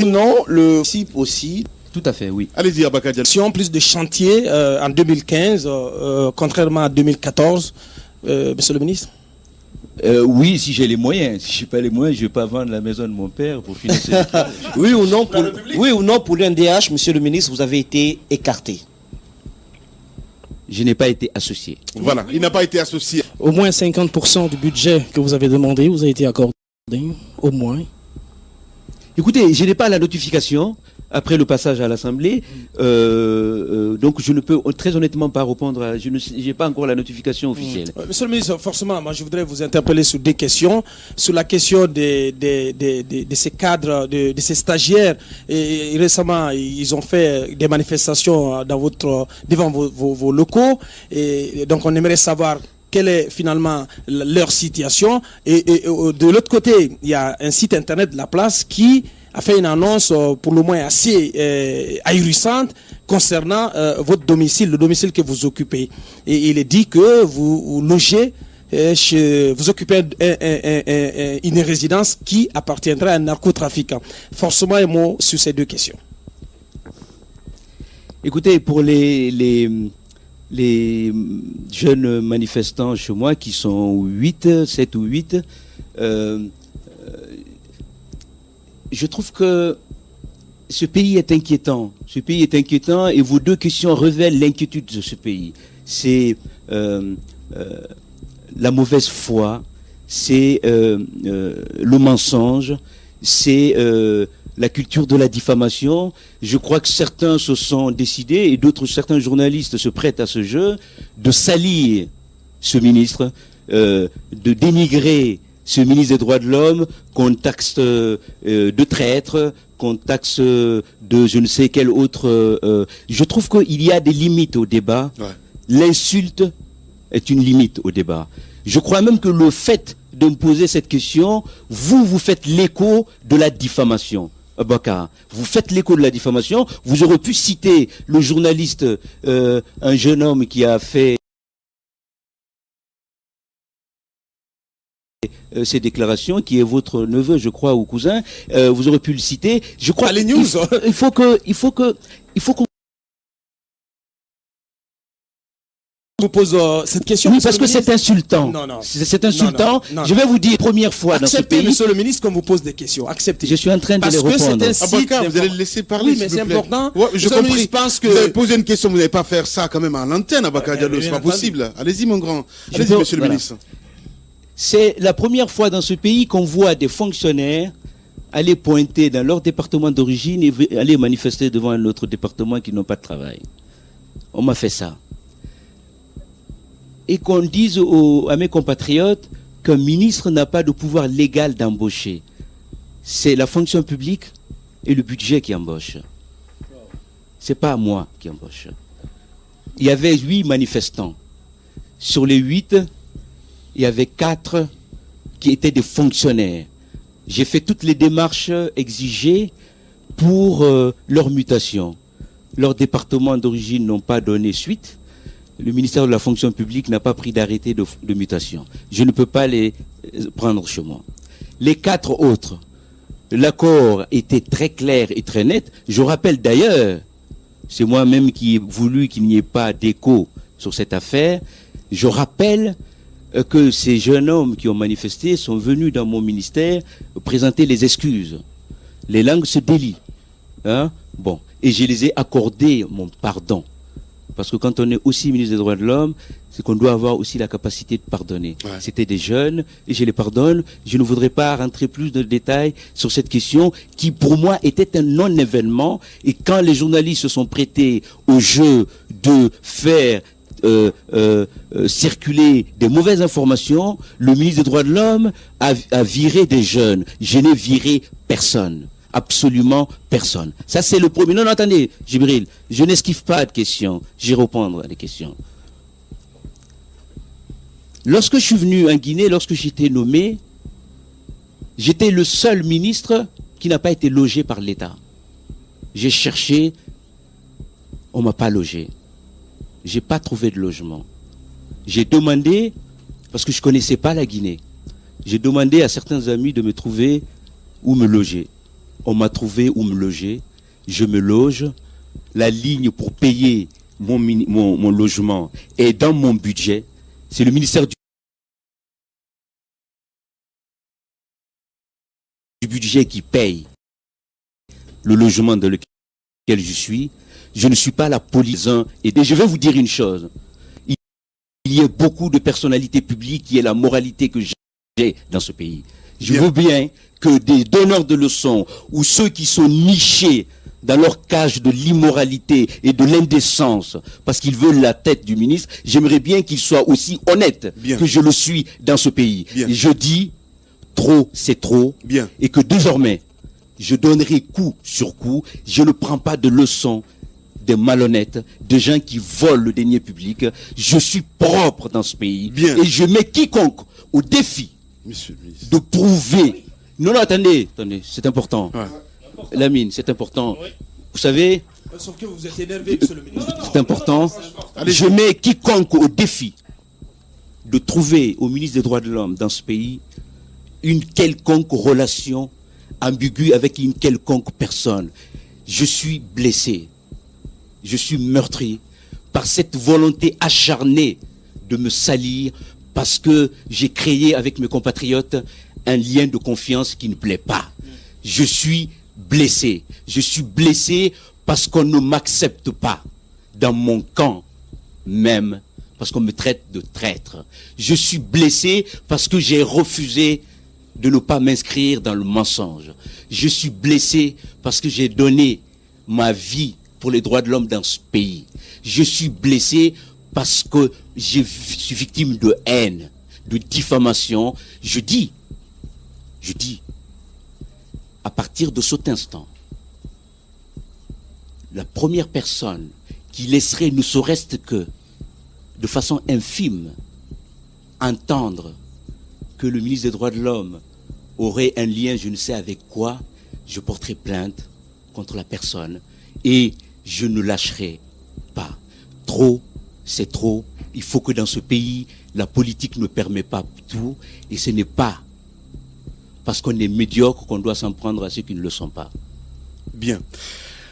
Non, le principe aussi. Tout à fait, oui. Allez-y, Abaka Diallo. Si on plus de chantiers en 2015, contrairement à 2014, Monsieur le ministre? Oui, si j'ai les moyens. Si je n'ai pas les moyens, je ne vais pas vendre la maison de mon père pour financer. Oui ou non pour l'NDH, monsieur le ministre, vous avez été écarté. Je n'ai pas été associé. Voilà, il n'a pas été associé. Au moins 50% du budget que vous avez demandé vous a été accordé. Au moins. Écoutez, je n'ai pas la notification après le passage à l'Assemblée, donc je ne peux très honnêtement pas répondre. Je n'ai pas encore la notification officielle. Monsieur le ministre, forcément, moi je voudrais vous interpeller sur deux questions. Sur la question de ces cadres, de ces stagiaires. Et récemment, ils ont fait des manifestations devant vos locaux. Et donc on aimerait savoir quelle est finalement leur situation. Et de l'autre côté, il y a un site internet de la place qui a fait une annonce pour le moins assez ahurissante concernant votre domicile, le domicile que vous occupez. Et il est dit que vous logez, vous occupez une résidence qui appartiendrait à un narcotrafiquant. Forcément, un mot sur ces deux questions. Écoutez, pour les jeunes manifestants chez moi qui sont 7 ou 8, je trouve que ce pays est inquiétant. Ce pays est inquiétant et vos deux questions révèlent l'inquiétude de ce pays. C'est la mauvaise foi, c'est le mensonge, c'est la culture de la diffamation. Je crois que certains se sont décidés et certains journalistes se prêtent à ce jeu de salir ce ministre, de dénigrer ce ministre des droits de l'homme, qu'on taxe de traître, qu'on taxe de je ne sais quel autre. Je trouve qu'il y a des limites au débat. Ouais. L'insulte est une limite au débat. Je crois même que le fait de me poser cette question, vous faites l'écho de la diffamation. Bakar, vous faites l'écho de la diffamation. Vous aurez pu citer le journaliste, un jeune homme qui a fait ces déclarations, qui est votre neveu, je crois, ou cousin. Vous aurez pu le citer. Je crois. Les news. Il faut qu'on vous pose cette question. Oui, parce que c'est insultant. Non. C'est insultant. Non. Je vais vous dire, première fois acceptez, dans ce pays. Monsieur le ministre, qu'on vous pose des questions. Acceptez. Je suis en train de les répondre. Vous allez le laisser parler. Oui, mais c'est important. Ouais, je pense que vous avez posé une question. Vous n'allez pas faire ça quand même à l'antenne, Abakar Diallo. C'est pas possible. Allez-y, mon grand. Allez-y, monsieur le ministre. C'est la première fois dans ce pays qu'on voit des fonctionnaires aller pointer dans leur département d'origine et aller manifester devant un autre département qui n'ont pas de travail. On m'a fait ça. Et qu'on dise à mes compatriotes qu'un ministre n'a pas de pouvoir légal d'embaucher. C'est la fonction publique et le budget qui embauche. C'est pas moi qui embauche. Il y avait 8 manifestants. Sur les 8, il y avait 4 qui étaient des fonctionnaires. J'ai fait toutes les démarches exigées pour leur mutation. Leurs départements d'origine n'ont pas donné suite. Le ministère de la fonction publique n'a pas pris d'arrêté de mutation. Je ne peux pas les prendre chez moi. Les 4 autres, l'accord était très clair et très net. Je rappelle d'ailleurs, c'est moi-même qui ai voulu qu'il n'y ait pas d'écho sur cette affaire. Je rappelle que ces jeunes hommes qui ont manifesté sont venus dans mon ministère présenter les excuses. Les langues se délient. Hein? Bon. Et je les ai accordé mon pardon. Parce que quand on est aussi ministre des droits de l'homme, c'est qu'on doit avoir aussi la capacité de pardonner. Ouais. C'était des jeunes et je les pardonne. Je ne voudrais pas rentrer plus de détails sur cette question qui, pour moi, était un non-événement. Et quand les journalistes se sont prêtés au jeu de faire circuler des mauvaises informations, le ministre des droits de l'homme a viré des jeunes. Je n'ai viré personne. Absolument personne. Ça, c'est le premier. Non, attendez, Djibril, je n'esquive pas de questions. J'y répondre à des questions. Lorsque je suis venu en Guinée, lorsque j'étais nommé, j'étais le seul ministre qui n'a pas été logé par l'État. J'ai cherché, on ne m'a pas logé. J'ai pas trouvé de logement. J'ai demandé, parce que je ne connaissais pas la Guinée, j'ai demandé à certains amis de me trouver où me loger. On m'a trouvé où me loger. Je me loge. La ligne pour payer mon logement est dans mon budget. C'est le ministère du budget qui paye le logement dans lequel je suis. Je ne suis pas la police. Et je vais vous dire une chose. Il y a beaucoup de personnalités publiques qui est la moralité que j'ai dans ce pays. Je veux bien que des donneurs de leçons ou ceux qui sont nichés dans leur cage de l'immoralité et de l'indécence parce qu'ils veulent la tête du ministre, j'aimerais bien qu'ils soient aussi honnêtes que je le suis dans ce pays. Et je dis, trop c'est trop. Et que désormais, je donnerai coup sur coup. Je ne prends pas de leçons des malhonnêtes, des gens qui volent le denier public. Je suis propre dans ce pays. Et je mets quiconque au défi de prouver. Non, attendez, c'est important. Lamine, c'est important. Vous savez, sauf que vous êtes énervé, monsieur le ministre. C'est important. Je mets quiconque au défi de trouver au ministre des Droits de l'Homme dans ce pays une quelconque relation ambiguë avec une quelconque personne. Je suis blessé. Je suis meurtri par cette volonté acharnée de me salir parce que j'ai créé avec mes compatriotes un lien de confiance qui ne plaît pas. Je suis blessé. Je suis blessé parce qu'on ne m'accepte pas dans mon camp même, parce qu'on me traite de traître. Je suis blessé parce que j'ai refusé de ne pas m'inscrire dans le mensonge. Je suis blessé parce que j'ai donné ma vie pour les droits de l'homme dans ce pays. Je suis blessé parce que je suis victime de haine, de diffamation. Je dis, à partir de cet instant, la première personne qui laisserait ne serait-ce que de façon infime entendre que le ministre des Droits de l'Homme aurait un lien je ne sais avec quoi, je porterai plainte contre la personne et je ne lâcherai pas. Trop, c'est trop. Il faut que dans ce pays, la politique ne permet pas tout et ce n'est pas parce qu'on est médiocre qu'on doit s'en prendre à ceux qui ne le sont pas. Bien.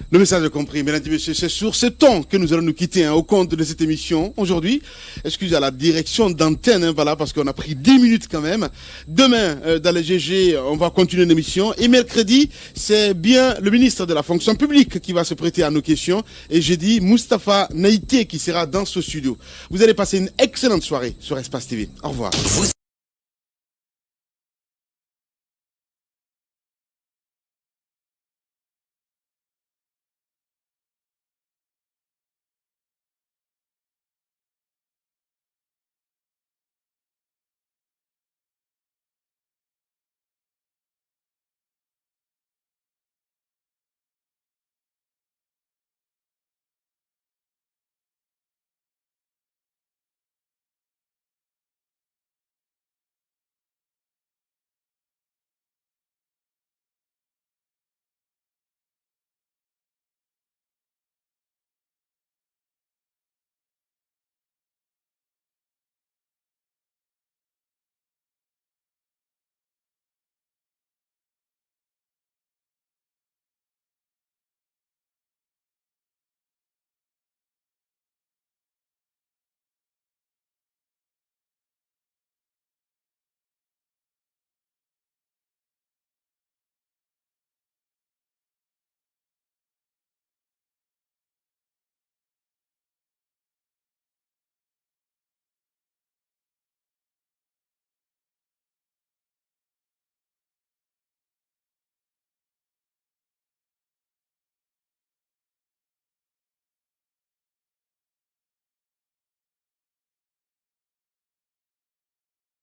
Le message est compris. Mesdames et messieurs, c'est sur ce ton que nous allons nous quitter au compte de cette émission. Aujourd'hui, excusez à la direction d'antenne, voilà, parce qu'on a pris 10 minutes quand même. Demain, dans les GG, on va continuer l'émission. Et mercredi, c'est bien le ministre de la fonction publique qui va se prêter à nos questions. Et jeudi, Moustapha Naïté qui sera dans ce studio. Vous allez passer une excellente soirée sur Espace TV. Au revoir.